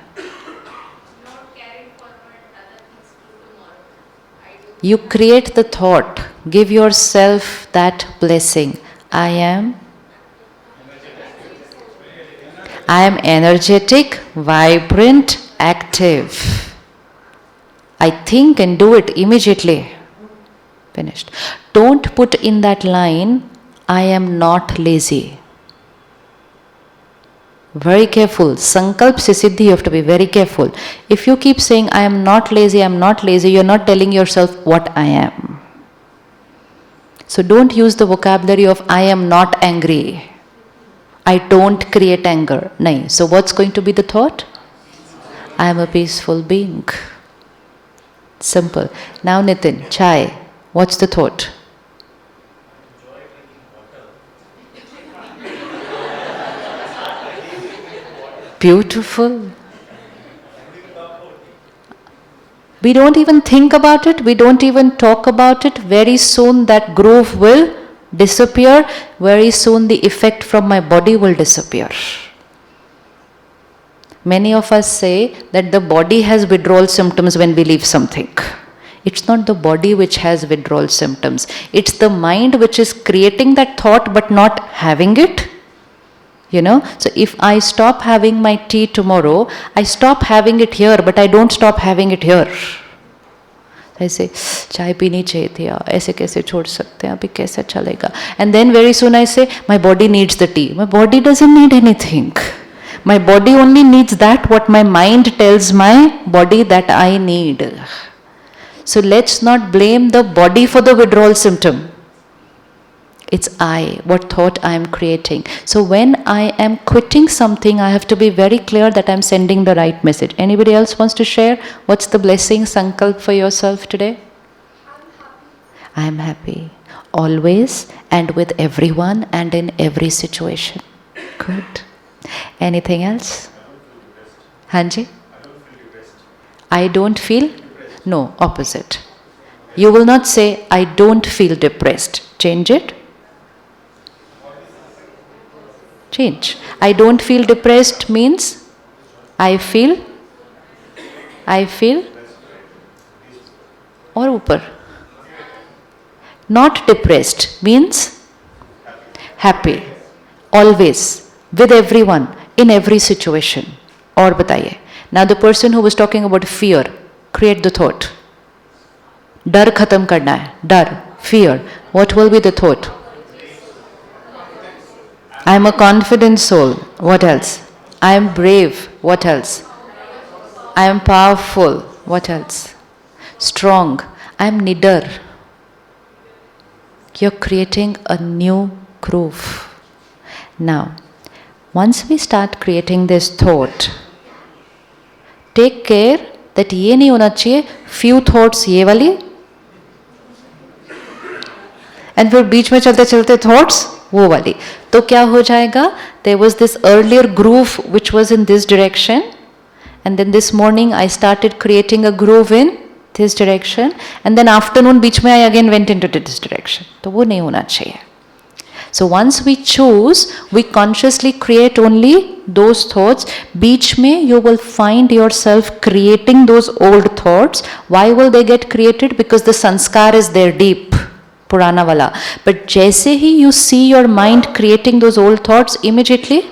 You create the thought. Give yourself that blessing. I am energetic, vibrant, active. I think and do it immediately. Finished. Don't put in that line, I am not lazy. Very careful. Sankalp se siddhi, you have to be very careful. If you keep saying, I am not lazy, you're not telling yourself what I am. So don't use the vocabulary of, I am not angry. I don't create anger. Nahin. So what's going to be the thought? I am a peaceful being. Simple. Now Nitin, chai. What's the thought? Beautiful. We don't even think about it. We don't even talk about it. Very soon that groove will disappear. Very soon the effect from my body will disappear. Many of us say that the body has withdrawal symptoms when we leave something. It's not the body which has withdrawal symptoms. It's the mind which is creating that thought but not having it. You know, so if I stop having my tea tomorrow, I stop having it here, but I don't stop having it here. ऐसे चाय पीनी चाहिए थी यार, ऐसे कैसे छोड़ सकते हैं, अभी कैसे चलेगा? And then very soon I say, my body needs the tea. My body doesn't need anything. My body only needs that what my mind tells my body that I need. So let's not blame the body for the withdrawal symptom. It's I, what thought I am creating. So when I am quitting something, I have to be very clear that I'm sending the right message. Anybody else wants to share? What's the blessing, sankalp for yourself today? I'm happy. Always and with everyone and in every situation. Good. Anything else? Hanji? I don't feel? No, opposite. You will not say, I don't feel depressed. Change it. Change. I don't feel depressed means I feel और ऊपर. Not depressed means happy. Always. With everyone. In every situation. और बताइए. Now the person who was talking about fear. Create the thought. डर खत्म करना है. डर. Fear. What will be the thought? I am a confident soul. What else? I am brave. What else? I am powerful. What else? Strong. I am nidar. You're creating a new groove. Now, once we start creating this thought, take care that ये नहीं होना चाहिए few thoughts ये वाली and फिर बीच में चलते चलते thoughts वो वाली. तो क्या हो जाएगा? There was this earlier groove which was in this direction, and then this morning I started creating a groove in this direction, and then afternoon बीच में I again went into this direction. तो वो नहीं होना चाहिए. So once we choose, we consciously create only those thoughts. बीच में you will find yourself creating those old thoughts. Why will they get created? Because the sanskar is there deep. पुराना वाला. But जैसे ही you see your mind creating those old thoughts, immediately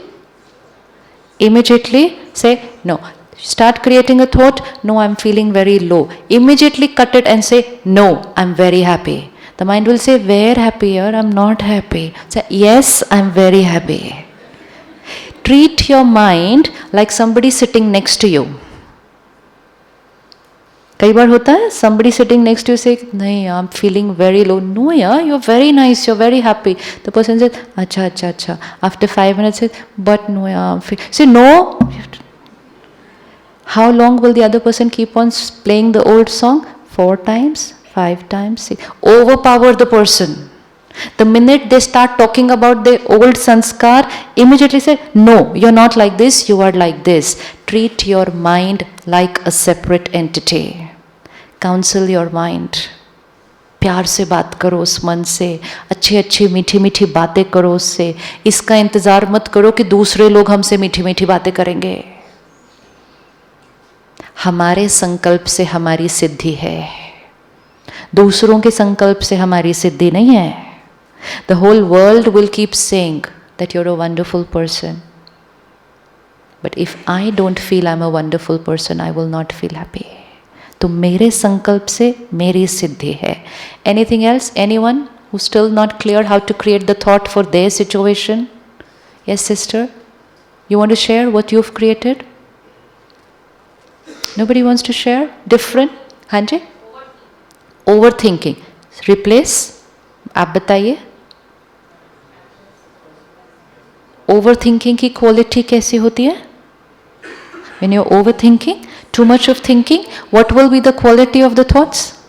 say no. Start creating a thought. No, I'm feeling very low. Immediately cut it and say no, I'm very happy. The mind will say, where happier? I'm not happy. Say yes, I'm very happy. Treat your mind like somebody sitting next to you. कई बार होता है somebody sitting next to you say नहीं I'm feeling very low. No yeah, you're very nice, you're very happy. The person says अच्छा. After 5 minutes says but no yeah I'm say no. How long will the other person keep on playing the old song? 4 times, 5 times, 6. Overpower the person. The minute they start talking about the old sanskar, immediately say no, you're not like this, you are like this. Treat your mind like a separate entity. Counsel your mind. प्यार से बात करो उस मन से, अच्छी अच्छी मीठी मीठी बातें करो उससे. इसका इंतजार मत करो कि दूसरे लोग हमसे मीठी मीठी बातें करेंगे. हमारे संकल्प से हमारी सिद्धि है, दूसरों के संकल्प से हमारी सिद्धि नहीं है. The whole world will keep saying that you're a wonderful person. But if I don't feel I'm a wonderful person, I will not feel happy. तो मेरे संकल्प से मेरी सिद्धि है. Anything else? Anyone who's still not clear how to create the thought for their situation? Yes, sister? You want to share what you've created? Nobody wants to share? Different? हाँ जी? Overthinking. Replace? आप बताइए. Overthinking की quality कैसी होती है? When you're overthinking, too much of thinking, what will be the quality of the thoughts?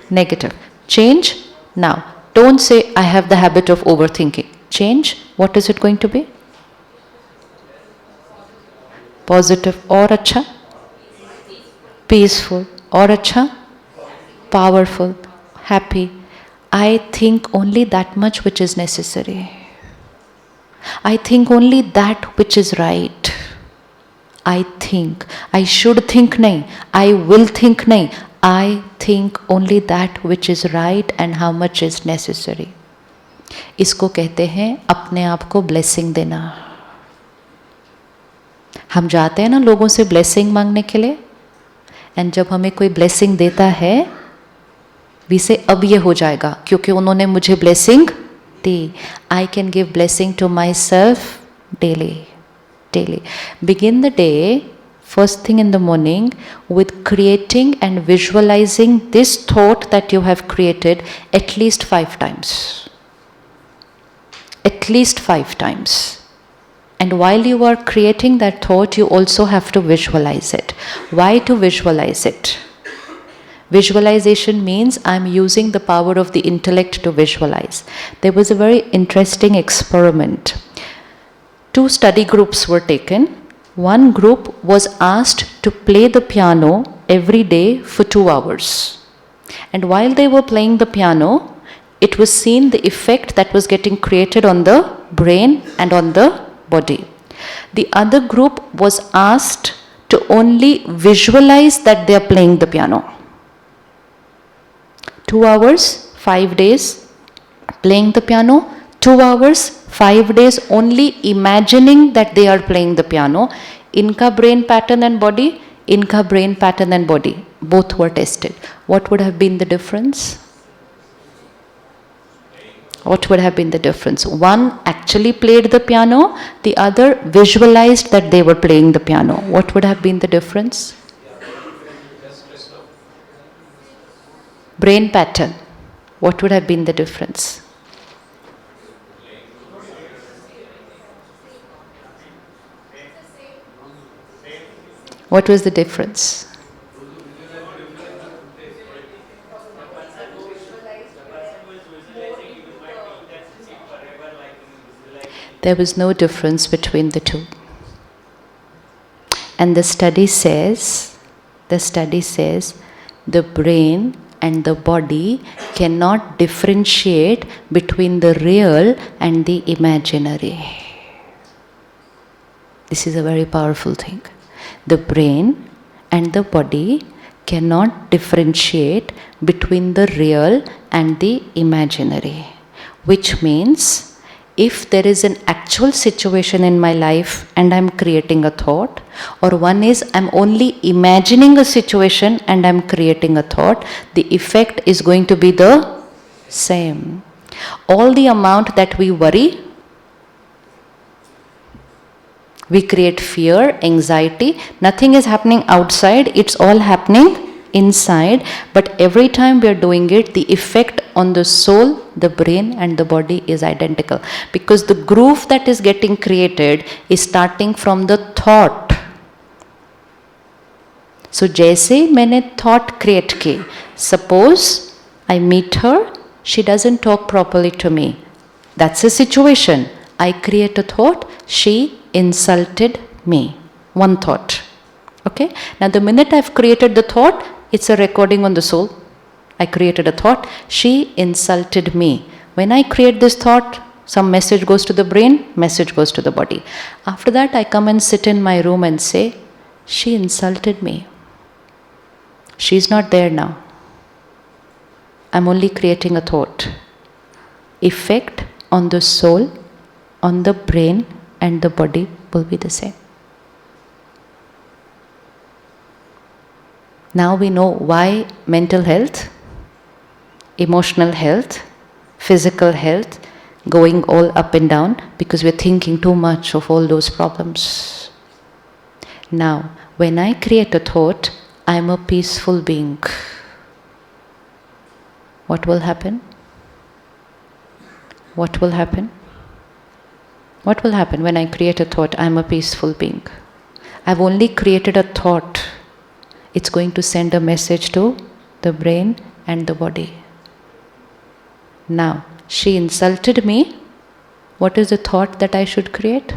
Negative. Change? Now, don't say I have the habit of overthinking. Change? What is it going to be? Positive. और अच्छा? Peaceful. और अच्छा? Powerful. Happy. I think only that much which is necessary. I think only that which is right. I think. I should think nahi. I will think nahi. I think only that which is right and how much is necessary. इसको कहते हैं अपने आप को blessing देना. हम जाते हैं ना लोगों से blessing मांगने के लिए, and जब हमें कोई blessing देता है, we say अब ये हो जाएगा क्योंकि उन्होंने मुझे blessing the. I can give blessing to myself daily. Begin the day, first thing in the morning, with creating and visualizing this thought that you have created at least 5 times. At least 5 times. And while you are creating that thought, you also have to visualize it. Why to visualize it? Visualization means I'm using the power of the intellect to visualize. There was a very interesting experiment. 2 study groups were taken. One group was asked to play the piano every day for 2 hours. And while they were playing the piano, it was seen the effect that was getting created on the brain and on the body. The other group was asked to only visualize that they are playing the piano. 2 hours, 5 days playing the piano, 2 hours, 5 days only imagining that they are playing the piano. Inka brain pattern and body, Inka brain pattern and body, both were tested. What would have been the difference? What would have been the difference? One actually played the piano, the other visualized that they were playing the piano. What would have been the difference? Brain pattern. What would have been the difference? What was the difference? There was no difference between the two. And the study says the brain and the body cannot differentiate between the real and the imaginary. This is a very powerful thing. The brain and the body cannot differentiate between the real and the imaginary, which means if there is an actual situation in my life and I'm creating a thought, or one is I'm only imagining a situation and I'm creating a thought, the effect is going to be the same. All the amount that we worry, we create fear, anxiety, nothing is happening outside, it's all happening inside, but every time we are doing it, the effect on the soul, the brain and the body is identical, because the groove that is getting created is starting from the thought. So जैसे मैंने thought create की, suppose I meet her, she doesn't talk properly to me, that's a situation. I create a thought, she insulted me, one thought. Okay, now the minute I've created the thought, it's a recording on the soul. I created a thought, she insulted me. When I create this thought, some message goes to the brain, message goes to the body. After that, I come and sit in my room and say, she insulted me. She's not there now. I'm only creating a thought. Effect on the soul, on the brain and the body will be the same. Now we know why mental health, emotional health, physical health going all up and down, because we're thinking too much of all those problems. Now, when I create a thought, I'm a peaceful being. What will happen? What will happen? What will happen when I create a thought, I'm a peaceful being? I've only created a thought. It's going to send a message to the brain and the body. Now, she insulted me. What is the thought that I should create?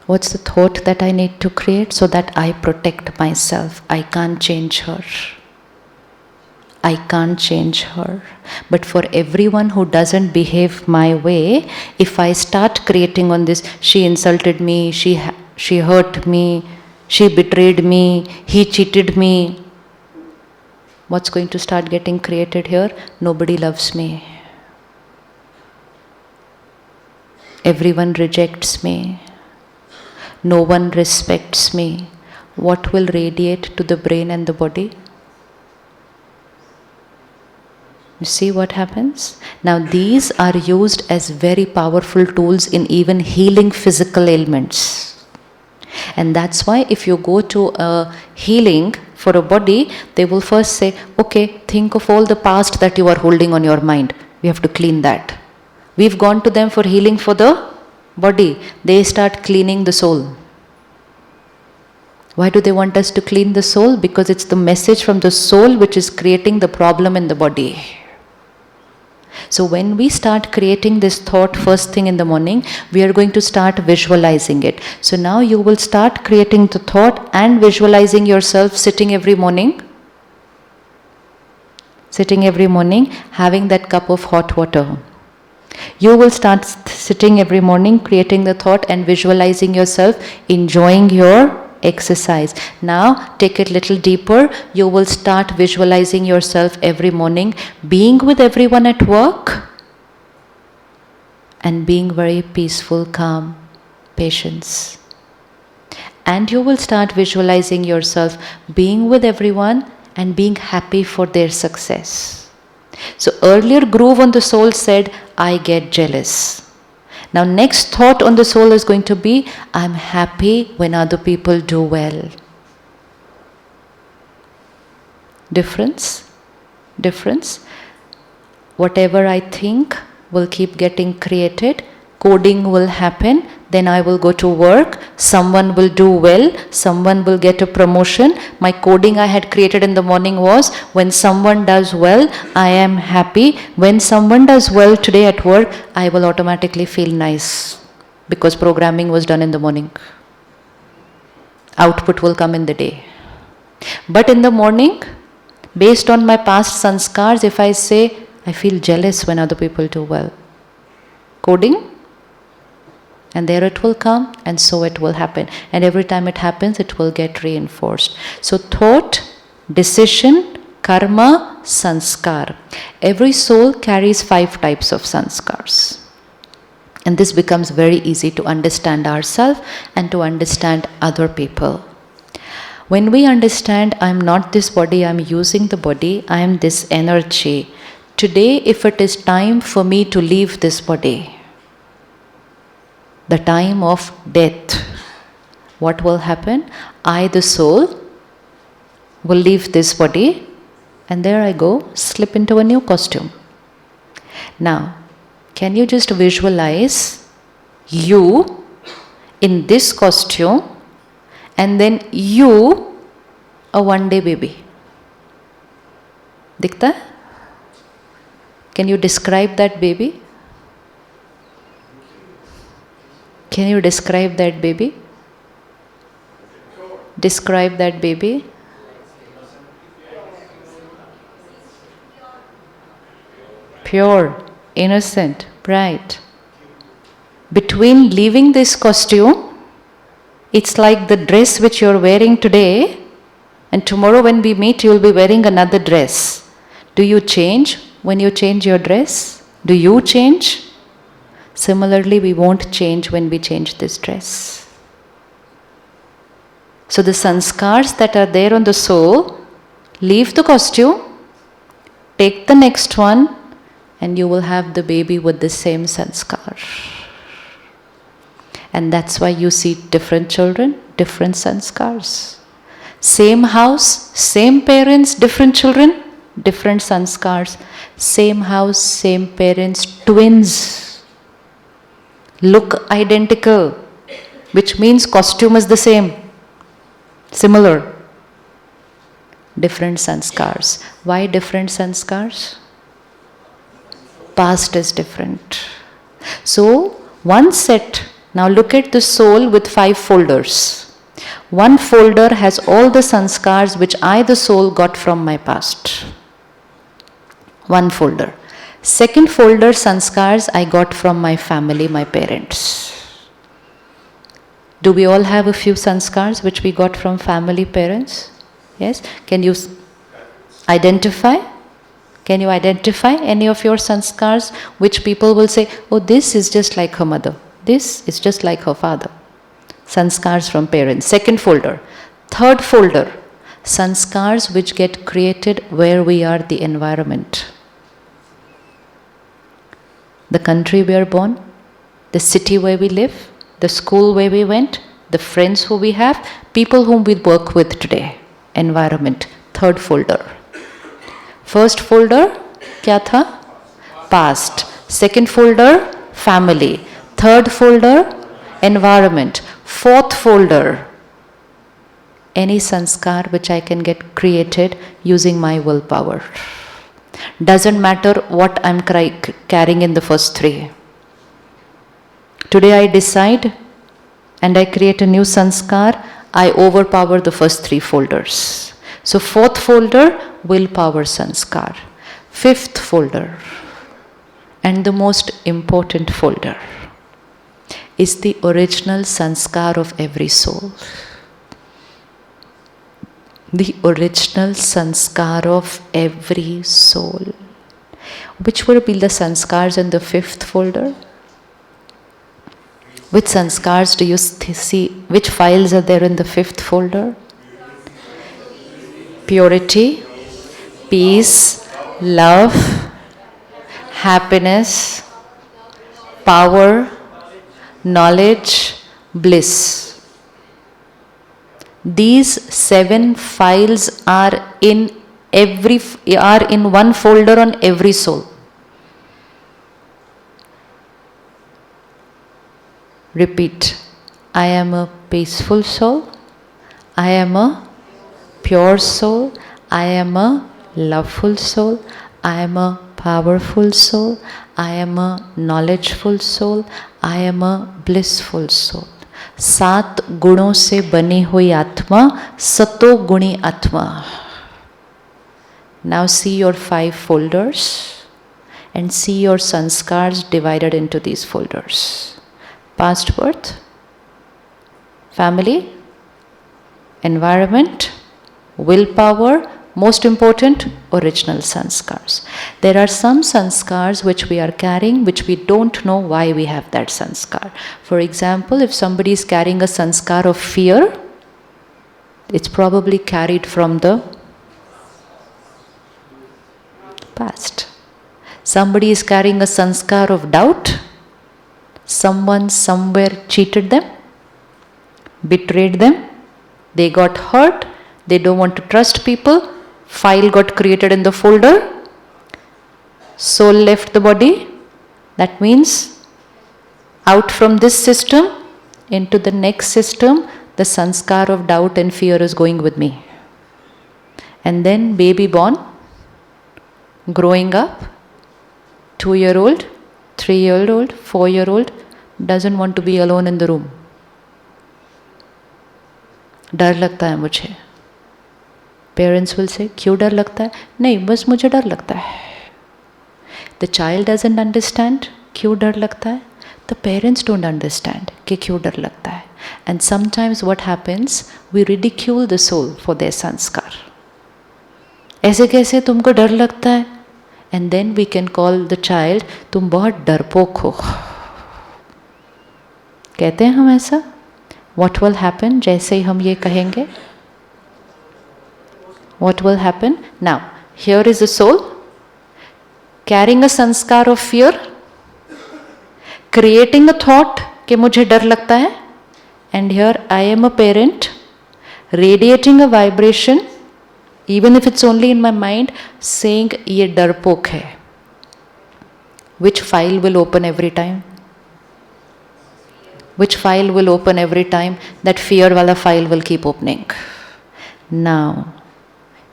What's the thought that I need to create so that I protect myself? I can't change her. I can't change her. But for everyone who doesn't behave my way, if I start creating on this, she insulted me, she hurt me, she betrayed me, he cheated me, what's going to start getting created here? Nobody loves me. Everyone rejects me. No one respects me. What will radiate to the brain and the body? You see what happens? Now these are used as very powerful tools in even healing physical ailments. And that's why if you go to a healing for a body, they will first say, okay, think of all the past that you are holding on your mind. We have to clean that. We've gone to them for healing for the body. They start cleaning the soul. Why do they want us to clean the soul? Because it's the message from the soul which is creating the problem in the body. So when we start creating this thought first thing in the morning, we are going to start visualizing it. So now you will start creating the thought and visualizing yourself sitting every morning, having that cup of hot water. You will start sitting every morning, creating the thought and visualizing yourself enjoying your exercise. Now take it a little deeper. You will start visualizing yourself every morning being with everyone at work and being very peaceful, calm, patience. And you will start visualizing yourself being with everyone and being happy for their success. So earlier groove on the soul said, I get jealous. Now next thought on the soul is going to be, I'm happy when other people do well. Difference? Whatever I think will keep getting created. Coding will happen. Then I will go to work, someone will do well, someone will get a promotion. My coding I had created in the morning was, when someone does well, I am happy. When someone does well today at work, I will automatically feel nice because programming was done in the morning. Output will come in the day. But in the morning, based on my past sanskars, if I say, I feel jealous when other people do well. Coding? And there it will come, and so it will happen. And every time it happens, it will get reinforced. So thought, decision, karma, sanskar. Every soul carries 5 types of sanskars. And this becomes very easy to understand ourselves and to understand other people. When we understand, I am not this body, I am using the body, I am this energy. Today, if it is time for me to leave this body, the time of death, what will happen? I, the soul, will leave this body, and there I go, slip into a new costume. Now, can you just visualize you in this costume, and then you, a one-day baby? Dikhta? Can you describe that baby? Can you describe that baby? Describe that baby. Pure, innocent, bright. Between leaving this costume, it's like the dress which you're wearing today, and tomorrow when we meet, you'll be wearing another dress. Do you change when you change your dress? Do you change? Similarly, we won't change when we change this dress. So the sanskars that are there on the soul, leave the costume, take the next one, and you will have the baby with the same sanskar. And that's why you see different children, different sanskars. Same house, same parents, different children, different sanskars. Same house, same parents, twins. Look identical, which means costume is the same, similar. Different sanskars. Why different sanskars? Past is different. So, one set, now look at the soul with 5 folders. One folder has all the sanskars which I, the soul, got from my past. One folder. Second folder, sanskars I got from my family, my parents. Do we all have a few sanskars which we got from family, parents? Yes? Can you identify? Can you identify any of your sanskars which people will say, oh, this is just like her mother. This is just like her father. Sanskars from parents. Second folder. Third folder, sanskars which get created where we are, the environment. The country we are born, the city where we live, the school where we went, the friends who we have, people whom we work with today. Environment. Third folder. First folder, kya tha? Past. Second folder, family. Third folder, environment. Fourth folder, any sanskar which I can get created using my willpower. Doesn't matter what I'm carrying in the first 3. Today I decide and I create a new sanskar, I overpower the first 3 folders. So fourth folder, willpower sanskar. Fifth folder, And the most important folder is the original sanskar of every soul. The original sanskar of every soul. Which would be the sanskars in the fifth folder? Which sanskars do you see? Which files are there in the fifth folder? Purity, peace, love, happiness, power, knowledge, bliss. These 7 files are in one folder on every soul. Repeat. I am a peaceful soul. I am a pure soul. I am a loveful soul. I am a powerful soul. I am a knowledgeful soul. I am a blissful soul. 7 गुणों से बनी हुई आत्मा, सतो गुणी आत्मा. Now see your 5 folders and see your sanskars divided into these folders. Past birth, family, environment, willpower, most important, original sanskars. There are some sanskars which we are carrying which we don't know why we have that sanskar. For example, if somebody is carrying a sanskar of fear, it's probably carried from the past. Somebody is carrying a sanskar of doubt. Someone somewhere cheated them, betrayed them, they got hurt, they don't want to trust people, file got created in the folder, soul left the body. That means out from this system into the next system, the sanskar of doubt and fear is going with me. And then baby born, growing up, 2-year-old, 3-year-old, 4-year-old, doesn't want to be alone in the room. डर लगता है मुझे. Parents will say, क्यों डर लगता है? नहीं, बस मुझे डर लगता है. The child doesn't understand क्यों डर लगता है. The parents don't understand कि क्यों डर लगता है. And sometimes what happens, we ridicule the soul for their sanskar. ऐसे कैसे तुमको डर लगता है? And then we can call the child, तुम बहुत डरपोक हो. कहते हैं हम ऐसा? What will happen जैसे ही हम ये कहेंगे? What will happen? Now, here is a soul carrying a sanskar of fear, creating a thought कि मुझे डर लगता है, and here I am a parent radiating a vibration, even if it's only in my mind, saying ये डरपोक है. Which file will open every time? Which file will open every time? That fear wala file will keep opening. Now,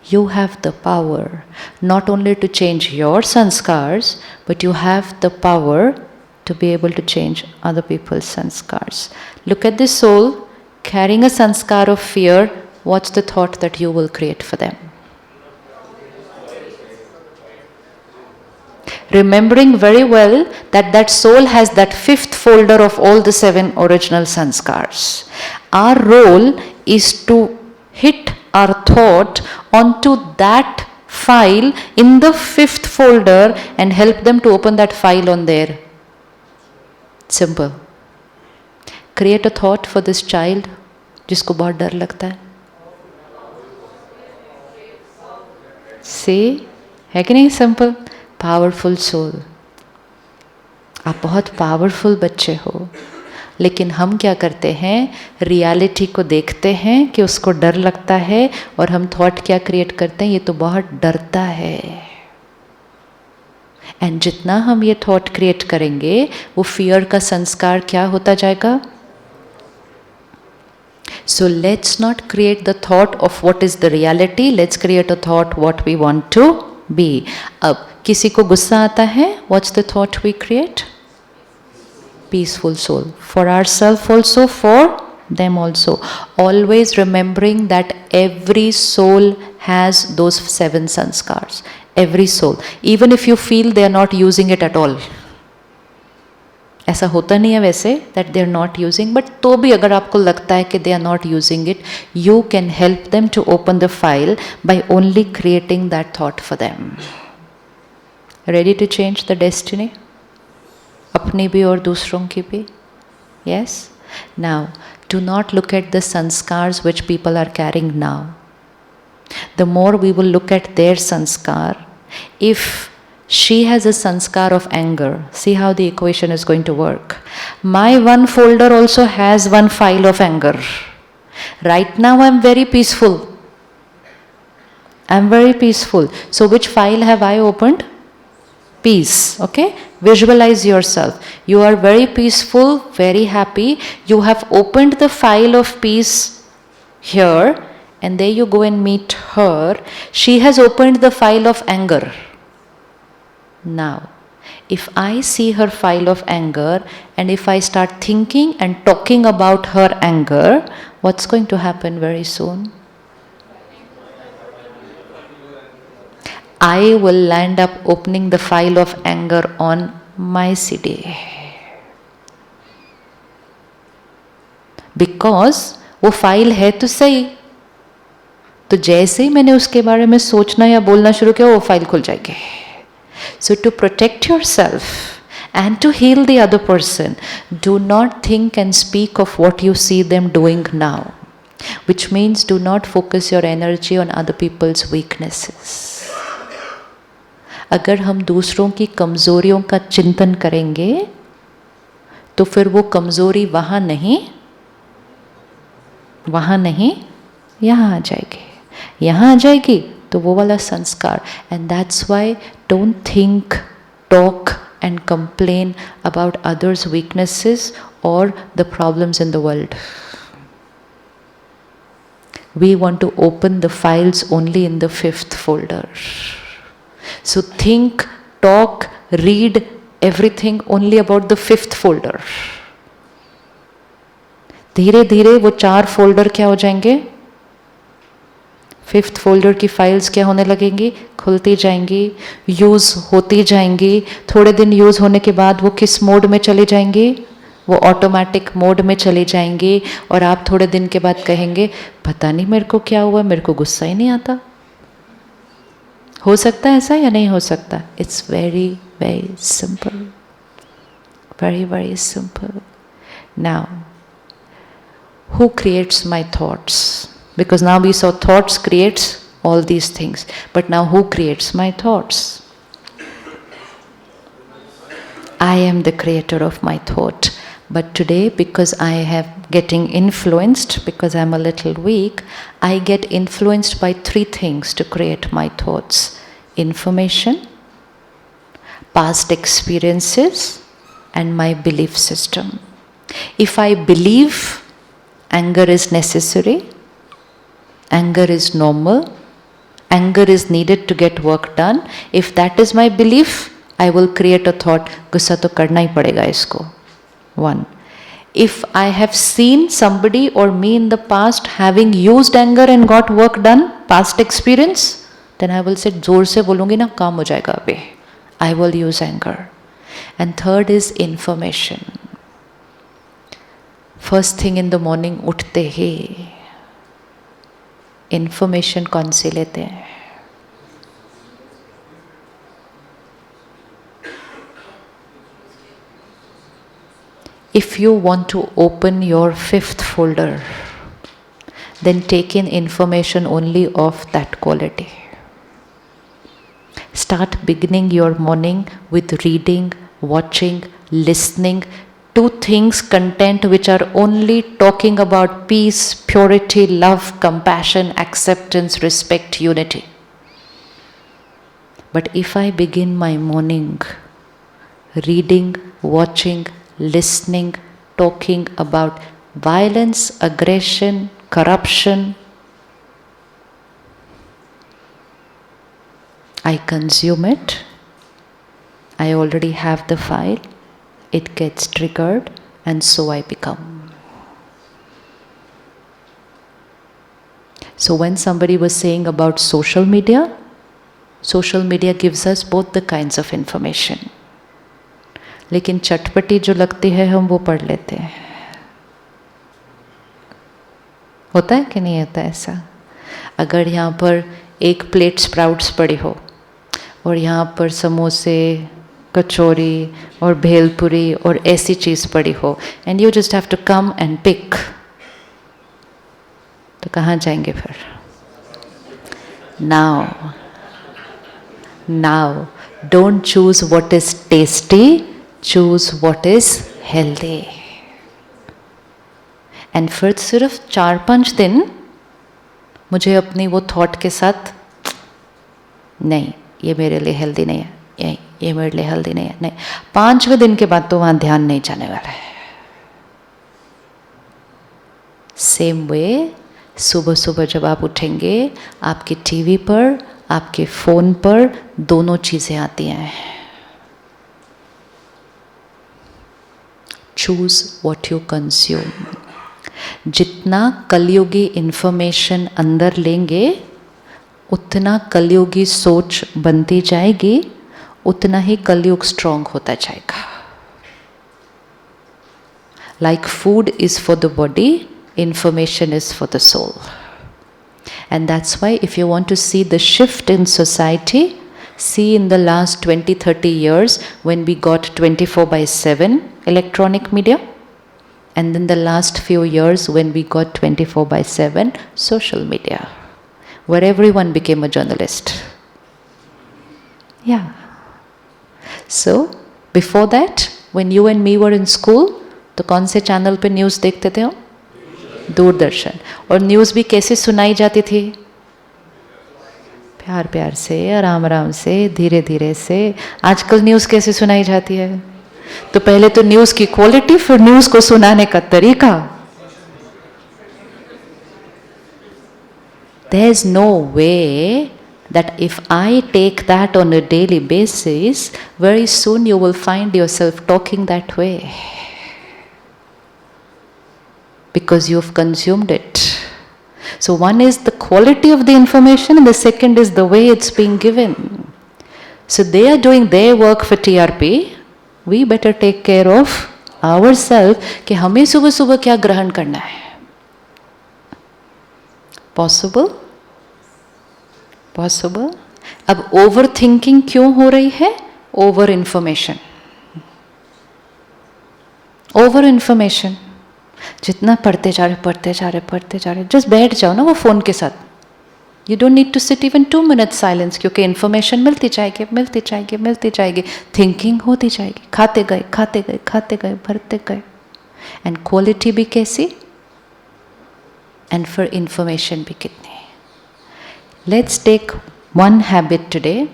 you have the power not only to change your sanskars, but you have the power to be able to change other people's sanskars. Look at this soul carrying a sanskar of fear. What's the thought that you will create for them? Remembering very well that that soul has that 5th folder of all the 7 original sanskars. Our role is to hit our thought onto that file in the 5th folder and help them to open that file on there. Simple. Create a thought for this child जिसको बहुत डर लगता है. See, है कि नहीं? Simple. Powerful soul. आप बहुत पावरफुल बच्चे हो, लेकिन हम क्या करते हैं? रियलिटी को देखते हैं कि उसको डर लगता है और हम थॉट क्या क्रिएट करते हैं? ये तो बहुत डरता है. एंड जितना हम ये थॉट क्रिएट करेंगे वो फियर का संस्कार क्या होता जाएगा? So let's not create the thought of what is the reality. Let's create a thought what we want to be. अब किसी को गुस्सा आता है, what's the thought we create? Peaceful soul. For ourselves also, for them also. Always remembering that every soul has those 7 sanskars. Every soul. Even if you feel they are not using it at all. ऐसा होता नहीं है वैसे that they are not using, but तो भी अगर आपको लगता है कि they are not using it, you can help them to open the file by only creating that thought for them. Ready to change the destiny? अपनी भी और दूसरों की भी? Yes? Now, do not look at the sanskars which people are carrying now. The more we will look at their sanskar, if she has a sanskar of anger, see how the equation is going to work. My one folder also has one file of anger. Right now I'm very peaceful. I'm very peaceful. So which file have I opened? Peace. Okay? Visualize yourself. You are very peaceful, very happy. You have opened the file of peace here, and there you go and meet her. She has opened the file of anger. Now, if I see her file of anger, and if I start thinking and talking about her anger, what's going to happen very soon? I will land up opening the file of anger on my CD. Because वो file है तो सही, तो जैसे ही मैंने उसके बारे में सोचना या बोलना शुरू किया वो फाइल खुल जाएगी. So to protect yourself and to heal the other person, do not think and speak of what you see them doing now, which means do not focus your energy on other people's weaknesses. अगर हम दूसरों की कमजोरियों का चिंतन करेंगे तो फिर वो कमजोरी वहाँ नहीं यहाँ आ जाएगी. यहाँ आ जाएगी तो वो वाला संस्कार. And that's why don't think, talk and complain about others' weaknesses or the problems in the world. We want to open the files only in the 5th folder. So think, talk, read everything only about the 5th folder. धीरे धीरे वो 4 folder क्या हो जाएंगे? 5th folder की files क्या होने लगेंगी? खुलती जाएंगी, यूज़ होती जाएंगी. थोड़े दिन यूज़ होने के बाद वो किस मोड में चली जाएंगी? वो ऑटोमेटिक मोड में चली जाएंगी. और आप थोड़े दिन के बाद कहेंगे पता नहीं मेरे को क्या हुआ, मेरे को गुस्सा ही नहीं आता. हो सकता है ऐसा या नहीं हो सकता? It's very very simple, very very simple. Now who creates my thoughts? Because now we saw thoughts creates all these things, but now who creates my thoughts? I am the creator of my thought. But today, because I have getting influenced, because I'm a little weak, I get influenced by 3 things to create my thoughts: information, past experiences, and my belief system. If I believe anger is necessary, anger is normal, anger is needed to get work done, if that is my belief, I will create a thought, गुस्सा तो करना ही पड़ेगा इसको. 1. If I have seen somebody or me in the past having used anger and got work done, past experience, then I will say जोर से बोलूँगी ना काम हो जाएगा अभी. I will use anger. And 3rd is information. First thing in the morning उठते ही information कौन सी लेते हैं? If you want to open your 5th folder, then take in information only of that quality. Start beginning your morning with reading, watching, listening to things, content which are only talking about peace, purity, love, compassion, acceptance, respect, unity. But if I begin my morning reading, watching, listening, talking about violence, aggression, corruption, I consume it. I already have the file. It gets triggered, and so I become. So when somebody was saying about social media gives us both the kinds of information. लेकिन चटपटी जो लगती है हम वो पढ़ लेते हैं। होता है कि नहीं होता ऐसा? अगर यहाँ पर एक प्लेट स्प्राउट्स पड़ी हो और यहाँ पर समोसे, कचौरी और भेलपुरी और ऐसी चीज़ पड़ी हो, and you just have to come and pick, तो कहाँ जाएंगे फिर? Now don't choose what is tasty, choose what is healthy. And फिर सिर्फ 4-5 दिन मुझे अपनी वो थॉट के साथ, नहीं ये मेरे लिए हेल्दी नहीं है, ये मेरे लिए हेल्दी नहीं है, नहीं, 5वें दिन के बाद तो वहाँ ध्यान नहीं जाने वाला है। सेम वे सुबह सुबह जब आप उठेंगे, आपके टीवी पर, आपके फ़ोन पर दोनों चीज़ें आती हैं। Choose what you consume. जितना कलयुगी इंफॉर्मेशन अंदर लेंगे, उतना कलयुगी सोच बनती जाएगी, उतना ही कलयुग स्ट्रांग होता जाएगा। Like food is for the body, information is for the soul. And that's why if you want to see the shift in society, see in the last 20-30 years when we got 24/7 electronic media, and then the last few years when we got 24/7 social media, where everyone became a journalist. Yeah. So, before that, when you and me were in school, तो कौन से channel पे news देखते थे हम? दूरदर्शन। और news भी कैसे सुनाई जाती थी? प्यार प्यार से, आराम आराम से, धीरे धीरे से। आजकल न्यूज़ कैसे सुनाई जाती है? तो पहले तो न्यूज़ की क्वालिटी, फिर न्यूज़ को सुनाने का तरीका। There is no way that if I take that on a daily basis, very soon you will find yourself talking that way. Because you've consumed it. So one is the quality of the information and the second is the way it's being given. So they are doing their work for TRP. We better take care of ourselves कि हमें सुबह सुबह क्या ग्रहण करना है। Possible? Possible? अब over thinking क्यों हो रही है? Over information. Over information. जितना पढ़ते जा रहे, जस्ट बैठ जाओ ना वो फ़ोन के साथ। You don't need to sit even 2 minutes silence, क्योंकि इन्फॉर्मेशन मिलती जाएगी, थिंकिंग होती जाएगी, खाते गए, भरते गए। एंड क्वालिटी भी कैसी, एंड फिर इन्फॉर्मेशन भी कितनी। Let's take one habit today.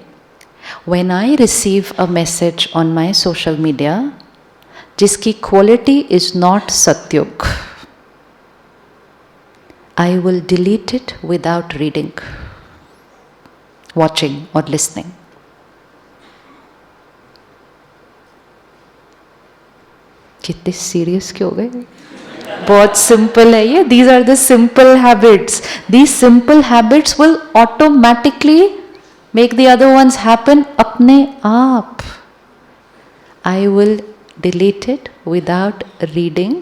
When I receive a message on my social media जिसकी क्वालिटी इज नॉट सत्युग, I will delete it without reading, watching or listening. कितने सीरियस क्यों हो गए? बहुत सिंपल है ये। These are the simple habits. These simple habits will automatically make the other ones happen अपने आप. I will delete it without reading,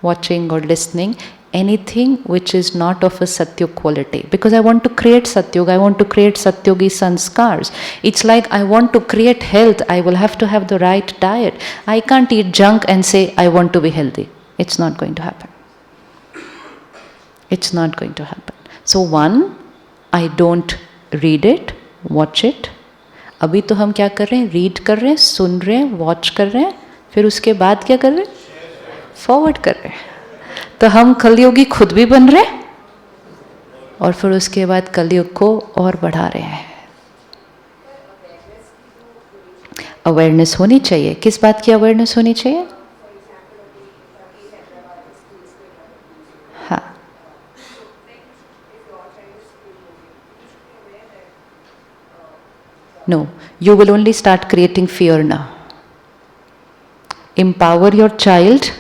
watching or listening anything which is not of a satyug quality, because I want to create satyug, I want to create satyugi sanskars. It's like I want to create health, I will have to have the right diet. I can't eat junk and say I want to be healthy. It's not going to happen. It's not going to happen. So one, I don't read it, watch it. अभी तो हम क्या कर रहे हैं? Read कर रहे हैं, सुन रहे हैं, वॉच कर रहे हैं, फिर उसके बाद क्या कर रहे हैं? फॉरवर्ड कर रहे हैं। तो हम कलयुगी खुद भी बन रहे हैं और फिर उसके बाद कलयुग को और बढ़ा रहे हैं। अवेयरनेस होनी चाहिए। किस बात की अवेयरनेस होनी चाहिए? हाँ, no, you will only start creating fear now. Empower your child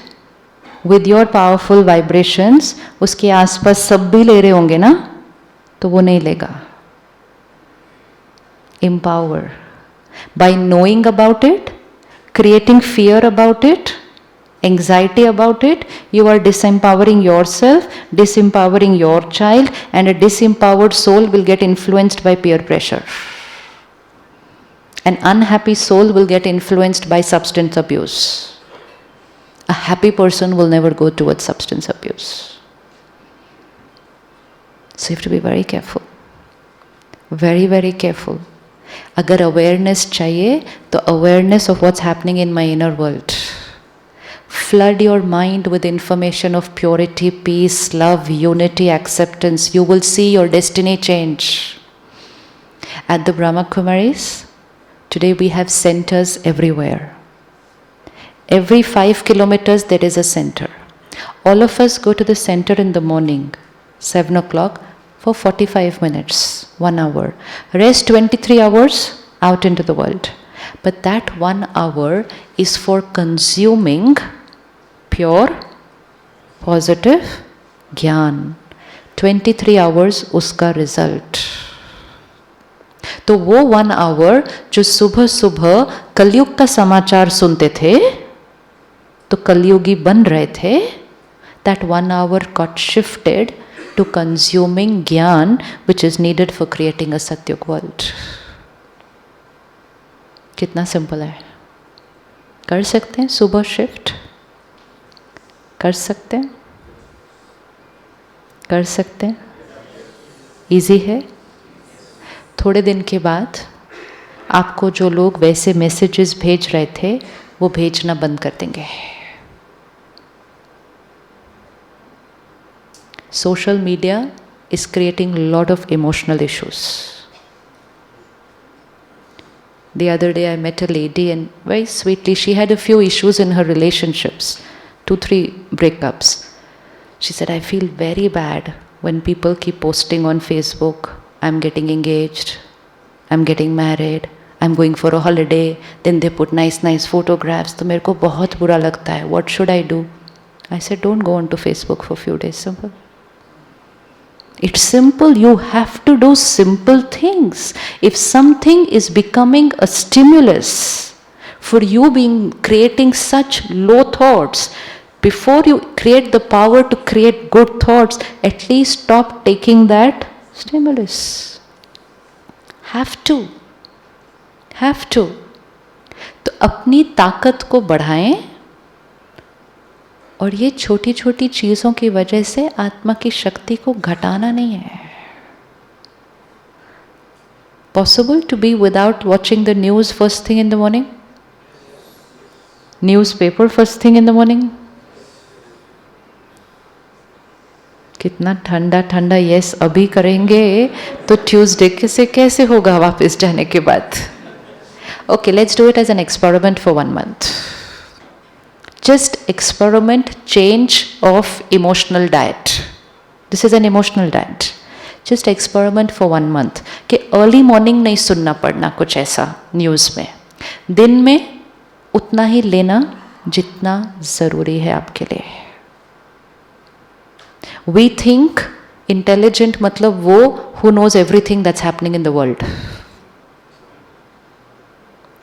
with your powerful vibrations. उसके आसपास सब भी ले रहे होंगे ना, तो वो नहीं लेगा। Empower by knowing about it, creating fear about it, anxiety about it, you are disempowering yourself, disempowering your child, and a disempowered soul will get influenced by peer pressure. An unhappy soul will get influenced by substance abuse. A happy person will never go towards substance abuse. So you have to be very careful. Very, very careful. अगर awareness चाहिए तो awareness of what's happening in my inner world. Flood your mind with information of purity, peace, love, unity, acceptance. You will see your destiny change. At the Brahma Kumaris, today we have centers everywhere. Every 5 kilometers there is a center. All of us go to the center in the morning, 7 o'clock, for 45 minutes, 1 hour. Rest 23 hours out into the world. But that 1 hour is for consuming pure, positive ज्ञान. 23 hours उसका result. तो वो 1 hour जो सुबह सुबह कलयुग का समाचार सुनते थे, तो कलयुगी बन रहे थे, that 1 hour got shifted to consuming ज्ञान which is needed for creating a Satyug world. कितना सिंपल है. कर सकते हैं सुबह शिफ्ट? कर सकते हैं? कर सकते हैं? इजी है. थोड़े दिन के बाद आपको जो लोग वैसे मैसेजेस भेज रहे थे वो भेजना बंद कर देंगे. Social media is creating a lot of emotional issues. The other day I met a lady and very sweetly she had a few issues in her relationships, 2-3 breakups. She said, I feel very bad when people keep posting on Facebook, I'm getting engaged, I'm getting married, I'm going for a holiday, then they put nice photographs. तो मेरे को बहुत बुरा लगता है. What should I do? I said, don't go onto Facebook for a few days. Simple. It's simple. You have to do simple things. If something is becoming a stimulus for you creating such low thoughts, before you create the power to create good thoughts, at least stop taking that stimulus. Have to. तो अपनी ताकत को बढ़ाएं और ये छोटी छोटी चीज़ों की वजह से आत्मा की शक्ति को घटाना नहीं है. Possible to be without watching the news first thing in the morning? Newspaper first thing in the morning? कितना ठंडा ठंडा यस अभी करेंगे तो ट्यूसडे से कैसे होगा वापस जाने के बाद. Okay, let's do it as an experiment for 1 month. Just experiment change of emotional diet. This is an emotional diet. Just experiment for 1 month. कि early morning नहीं सुनना पड़ना कुछ ऐसा न्यूज़ में. दिन में उतना ही लेना जितना ज़रूरी है आपके लिए. We think intelligent मतलब वो who knows everything that's happening in the world.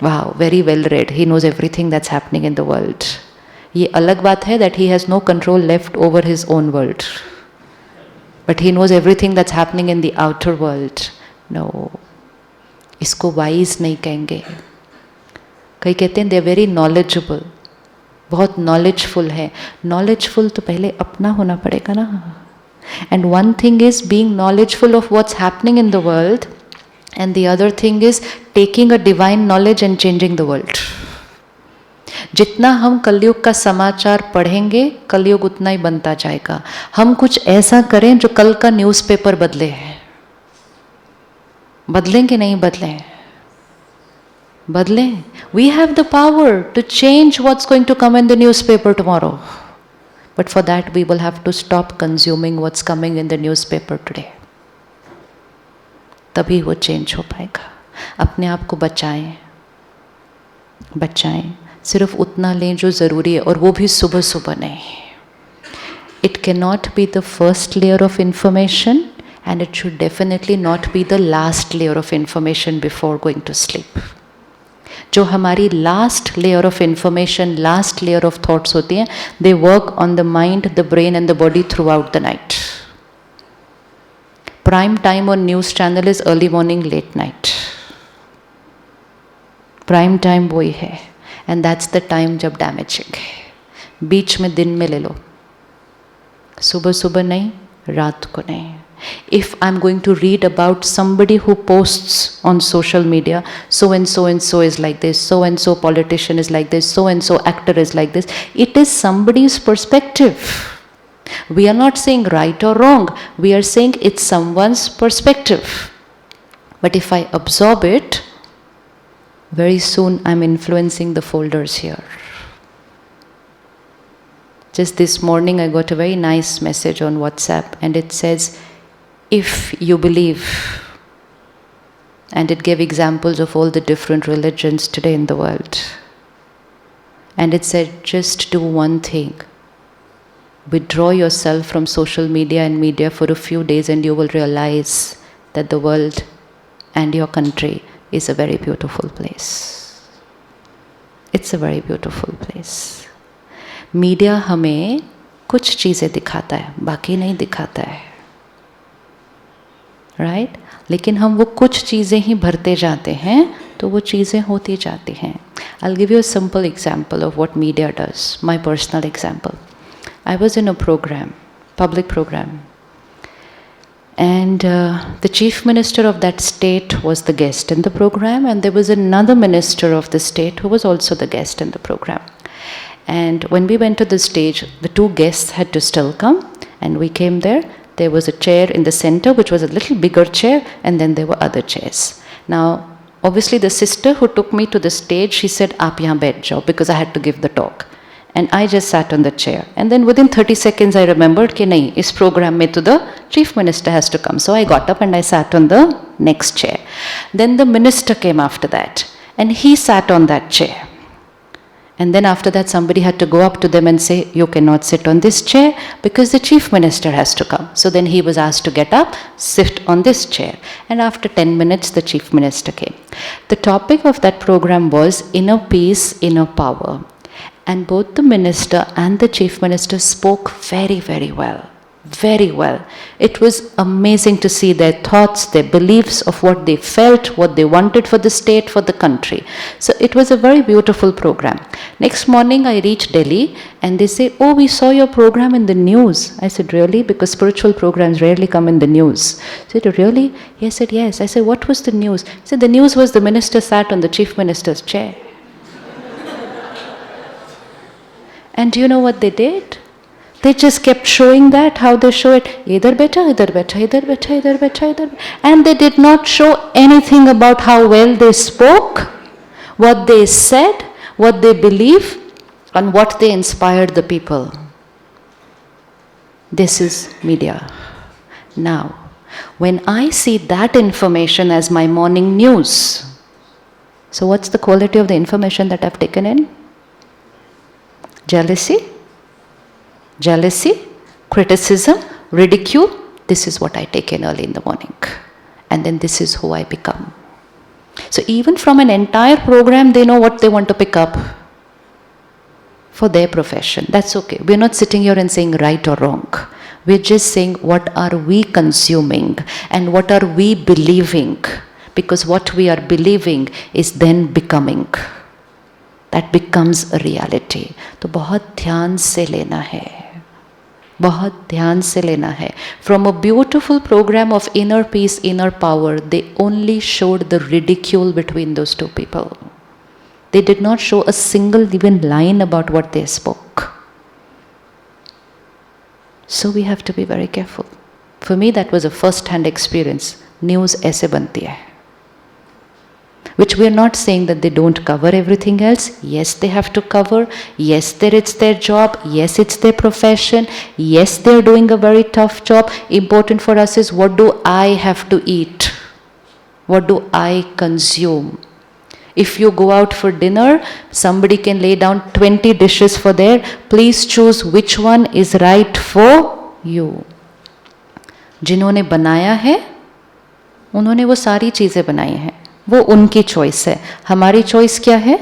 Wow, very well read. He knows everything that's happening in the world. ये अलग बात है that he has no control left over his own world. But he knows everything that's happening in the outer world. No. इसको wise नहीं कहेंगे. कई कहते हैं they are very knowledgeable. बहुत knowledgeful है. Knowledgeful तो पहले अपना होना पड़ेगा ना. And one thing is being knowledgeful of what's happening in the world. And the other thing is taking a divine knowledge and changing the world. जितना हम कलयुग का समाचार पढ़ेंगे कलयुग उतना ही बनता जाएगा. हम कुछ ऐसा करें जो कल का न्यूज़पेपर बदले. बदलेंगे नहीं बदलें. बदलें. We have the power to change what's going to come in the newspaper tomorrow. But for that we will have to stop consuming what's coming in the newspaper today. तभी वो चेंज हो पाएगा. अपने आप को बचाएं. सिर्फ उतना लें जो ज़रूरी है और वो भी सुबह सुबह नहीं. It cannot be the first layer of information and it should definitely not be the last layer of information before going to sleep. जो हमारी last layer of information, last layer of thoughts होती हैं, they work on the mind, the brain and the body throughout the night. Prime time on news channel is early morning, late night. Prime time वही है, and that's the time जब damaging है. बीच में दिन में ले लो, सुबह सुबह नहीं, रात को नहीं. If I'm going to read about somebody who posts on social media, so and so is like this, so and so politician is like this, so and so actor is like this, it is somebody's perspective. We are not saying right or wrong, we are saying it's someone's perspective. But if I absorb it, very soon I'm influencing the folders here. Just this morning I got a very nice message on WhatsApp, and it says, if you believe, and it gave examples of all the different religions today in the world, and it said, just do one thing, withdraw yourself from social media and media for a few days, and you will realize that the world and your country is a very beautiful place. It's a very beautiful place. Media हमें कुछ चीज़ें दिखाता है, बाकी नहीं दिखाता है, right? लेकिन हम वो कुछ चीज़ें ही भरते जाते हैं, तो वो चीज़ें होती जाती हैं. I'll give you a simple example of what media does, my personal example. I was in a program, public program, and the chief minister of that state was the guest in the program, and there was another minister of the state who was also the guest in the program. And when we went to the stage, the two guests had to still come, and we came there. There was a chair in the center, which was a little bigger chair, and then there were other chairs. Now, obviously the sister who took me to the stage, she said, "Aap yahan baith jao," because I had to give the talk. And I just sat on the chair. And then within 30 seconds, I remembered कि नहीं, इस program में तो the chief minister has to come. So I got up and I sat on the next chair. Then the minister came after that, and he sat on that chair. And then after that, somebody had to go up to them and say, you cannot sit on this chair because the chief minister has to come. So then he was asked to get up, sit on this chair. And after 10 minutes, the chief minister came. The topic of that program was inner peace, inner power. And both the minister and the chief minister spoke very, very well. Very well. It was amazing to see their thoughts, their beliefs of what they felt, what they wanted for the state, for the country. So it was a very beautiful program. Next morning I reached Delhi, and they say, "Oh, we saw your program in the news." I said, "Really?" Because spiritual programs rarely come in the news. I said, "Really?" He said, "Yes." I said, "What was the news?" He said, "The news was the minister sat on the chief minister's chair." And do you know what they did? They just kept showing that, how they show it. Idhar baitha, idhar baitha, idhar baitha, idhar baitha, idhar. And they did not show anything about how well they spoke, what they said, what they believe, and what they inspired the people. This is media. Now, when I see that information as my morning news, so what's the quality of the information that I've taken in? Jealousy, criticism, ridicule. This is what I take in early in the morning. And then this is who I become. So even from an entire program, they know what they want to pick up for their profession. That's okay. We're not sitting here and saying right or wrong. We're just saying what are we consuming and what are we believing. Because what we are believing is then becoming. That becomes a reality. तो बहुत ध्यान से लेना है, बहुत ध्यान से लेना है. From a beautiful program of inner peace, inner power, they only showed the ridicule between those two people. They did not show a single even line about what they spoke. So we have to be very careful. For me, that was a first-hand experience. News ऐसे बनती है. Which we are not saying that they don't cover everything else. Yes, they have to cover. Yes, it's their job. Yes, it's their profession. Yes, they're doing a very tough job. Important for us is, what do I have to eat? What do I consume? If you go out for dinner, somebody can lay down 20 dishes for there. Please choose which one is right for you. जिन्होंने बनाया है, उन्होंने वो सारी चीज़ें बनाई हैं. वो उनकी चॉइस है। हमारी चॉइस क्या है?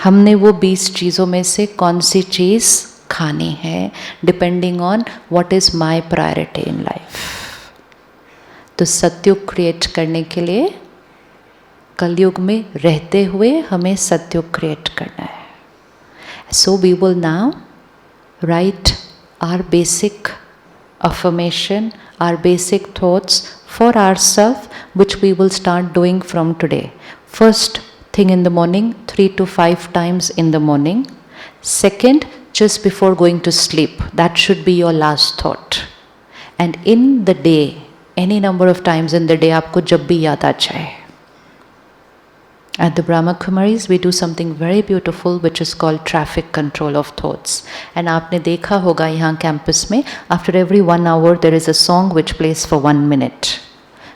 हमने वो 20 चीज़ों में से कौन सी चीज़ खानी है, depending on what is my priority in life. तो सत्युग क्रिएट करने के लिए, कलयुग में रहते हुए हमें सत्युग क्रिएट करना है। So we will now write our basic affirmation, our basic thoughts for ourselves, which we will start doing from today. First thing in the morning, 3 to 5 times in the morning. Second, just before going to sleep. That should be your last thought. And in the day, any number of times in the day, आपको जब भी याद आ जाए. At the Brahma Kumaris, we do something very beautiful which is called traffic control of thoughts. And आपने देखा होगा यहाँ campus में, after every 1 hour there is a song which plays for 1 minute.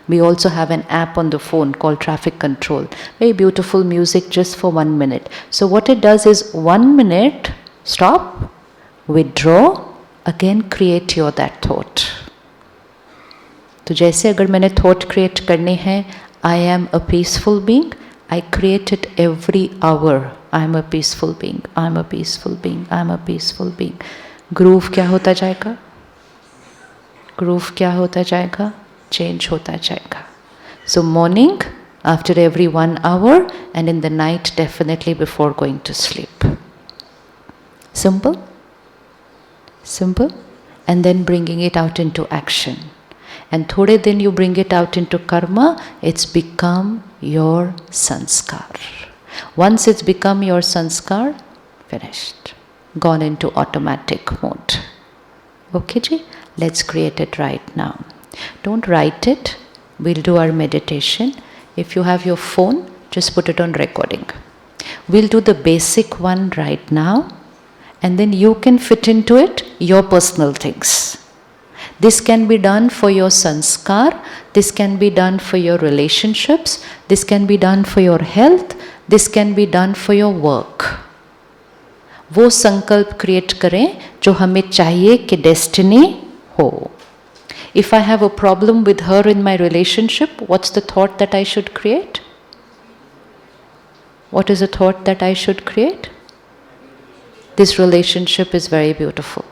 We also have an app on the phone called traffic control. Very beautiful music just for 1 minute. So what it does is 1 minute, stop, withdraw, again create your that thought. तो जैसे अगर मैंने thought create करनी है, I am a peaceful being, I create it every hour. I am a peaceful being. I am a peaceful being. I am a peaceful being. Groove क्या होता जाएगा? Groove क्या होता जाएगा? Change होता जाएगा. So morning, after every 1 hour, and in the night definitely before going to sleep. Simple? Simple? And then bringing it out into action. And थोड़े दिन you bring it out into karma, it's become your sanskar. Once it's become your sanskar, finished. Gone into automatic mode. Okay ji? Let's create it right now. Don't write it. We'll do our meditation. If you have your phone, just put it on recording. We'll do the basic one right now. And then you can fit into it your personal things. This can be done for your sanskar, this can be done for your relationships, this can be done for your health, this can be done for your work. वो संकल्प create करें जो हमें चाहिए कि destiny हो. If I have a problem with her in my relationship, what's the thought that I should create? What is the thought that I should create? This relationship is very beautiful.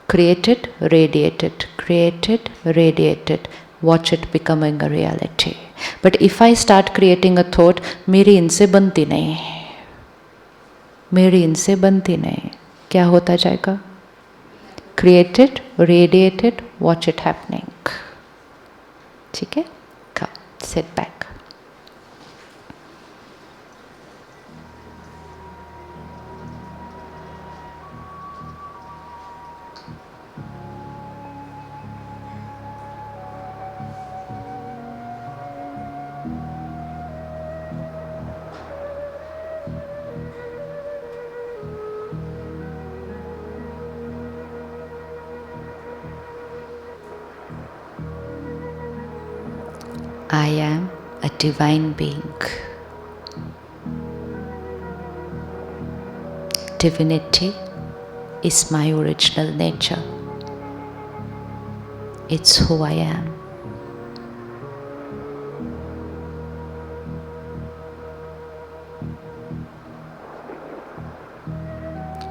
Create it, radiate it, create it, radiate it, watch it becoming a reality. But if I start creating a thought, मेरी इनसे बनती नहीं, मेरी इनसे बनती नहीं, क्या होता जाएगा? Create it, radiate it, watch it happening. ठीक है? Come, sit back. I am a divine being. Divinity is my original nature. It's who I am.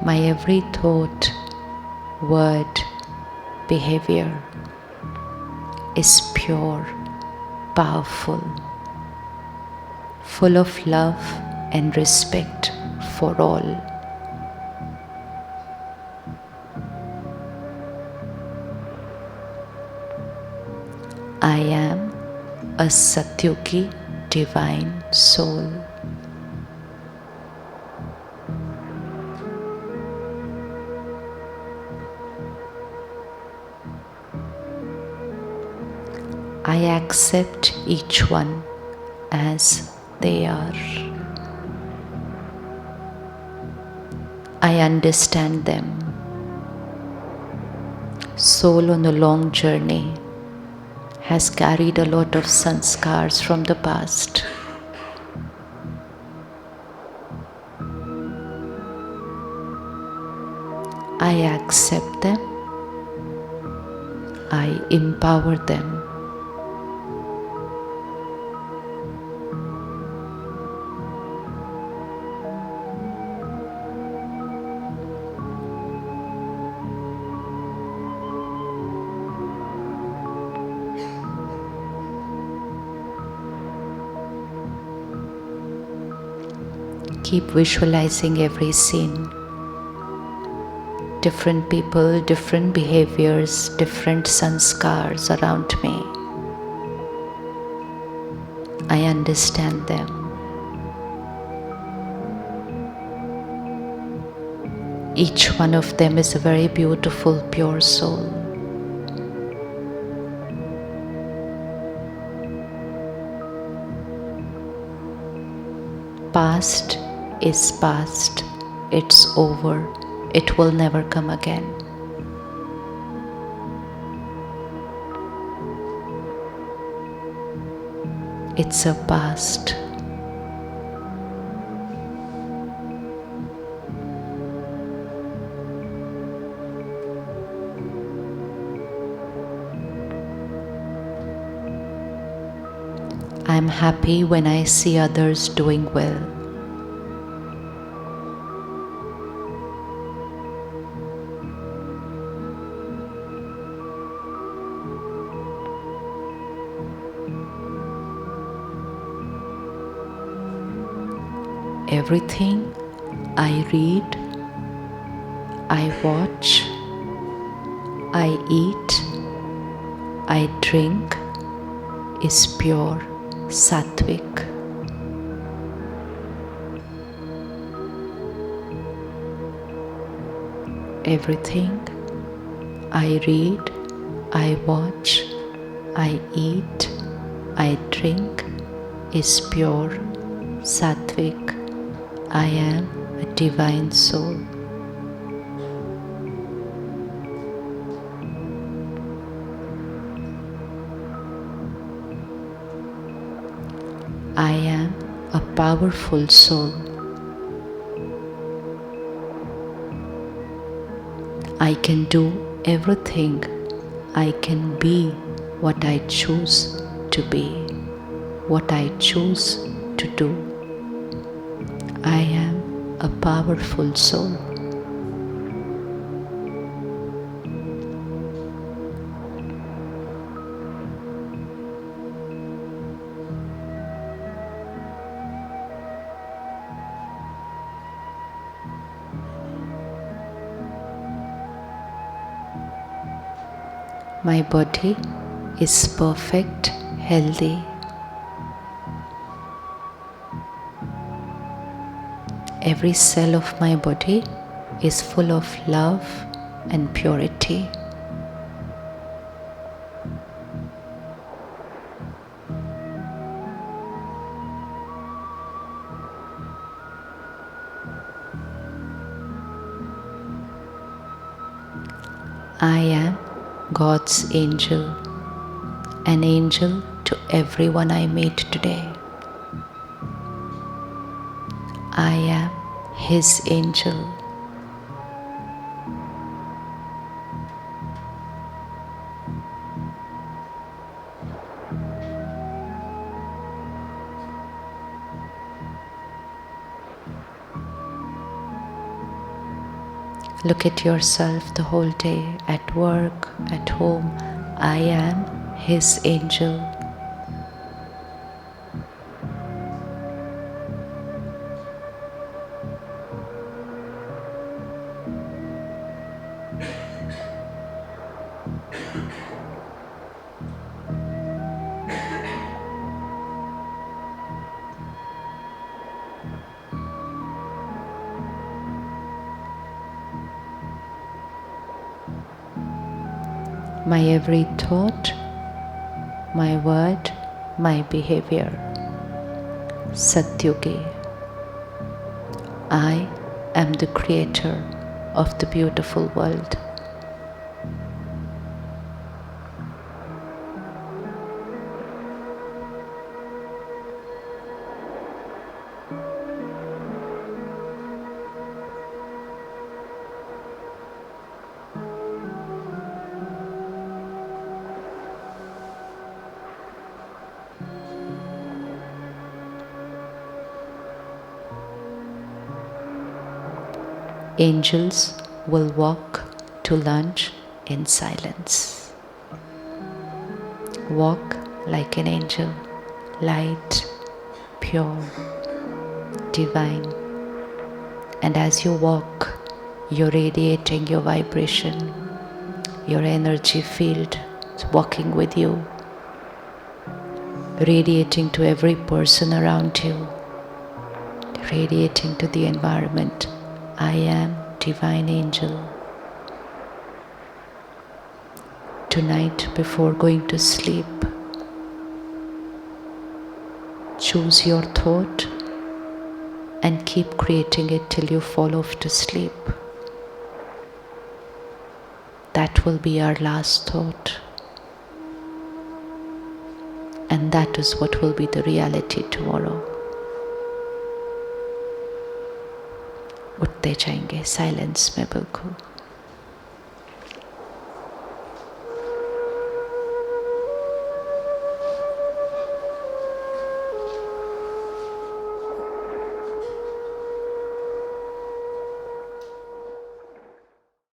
My every thought, word, behavior is pure, powerful, full of love and respect for all. I am a Satyugi divine soul. I accept each one as they are. I understand them. Soul on a long journey has carried a lot of sanskars from the past. I accept them. I empower them. Keep visualizing every scene. Different people, different behaviors, different sanskars around me. I understand them. Each one of them is a very beautiful, pure soul. Past is past. It's over. It will never come again. It's a past. I'm happy when I see others doing well. Everything I read, I watch, I eat, I drink is pure sattvic. Everything I read, I watch, I eat, I drink is pure sattvic. I am a divine soul. I am a powerful soul. I can do everything. I can be what I choose to be, what I choose to do. I am a powerful soul. My body is perfect, healthy. Every cell of my body is full of love and purity. I am God's angel, an angel to everyone I meet today. I am His angel. Look at yourself the whole day, at work, at home. I am His angel. My every thought, my word, my behavior. Satyugi. I am the creator of the beautiful world. Angels will walk to lunch in silence. Walk like an angel, light, pure, divine. And as you walk, you're radiating your vibration, your energy field is walking with you, radiating to every person around you, radiating to the environment. I am divine angel. Tonight, before going to sleep, choose your thought and keep creating it till you fall off to sleep. That will be our last thought. And that is what will be the reality tomorrow. उठते जाएंगे silence में बिल्कुल.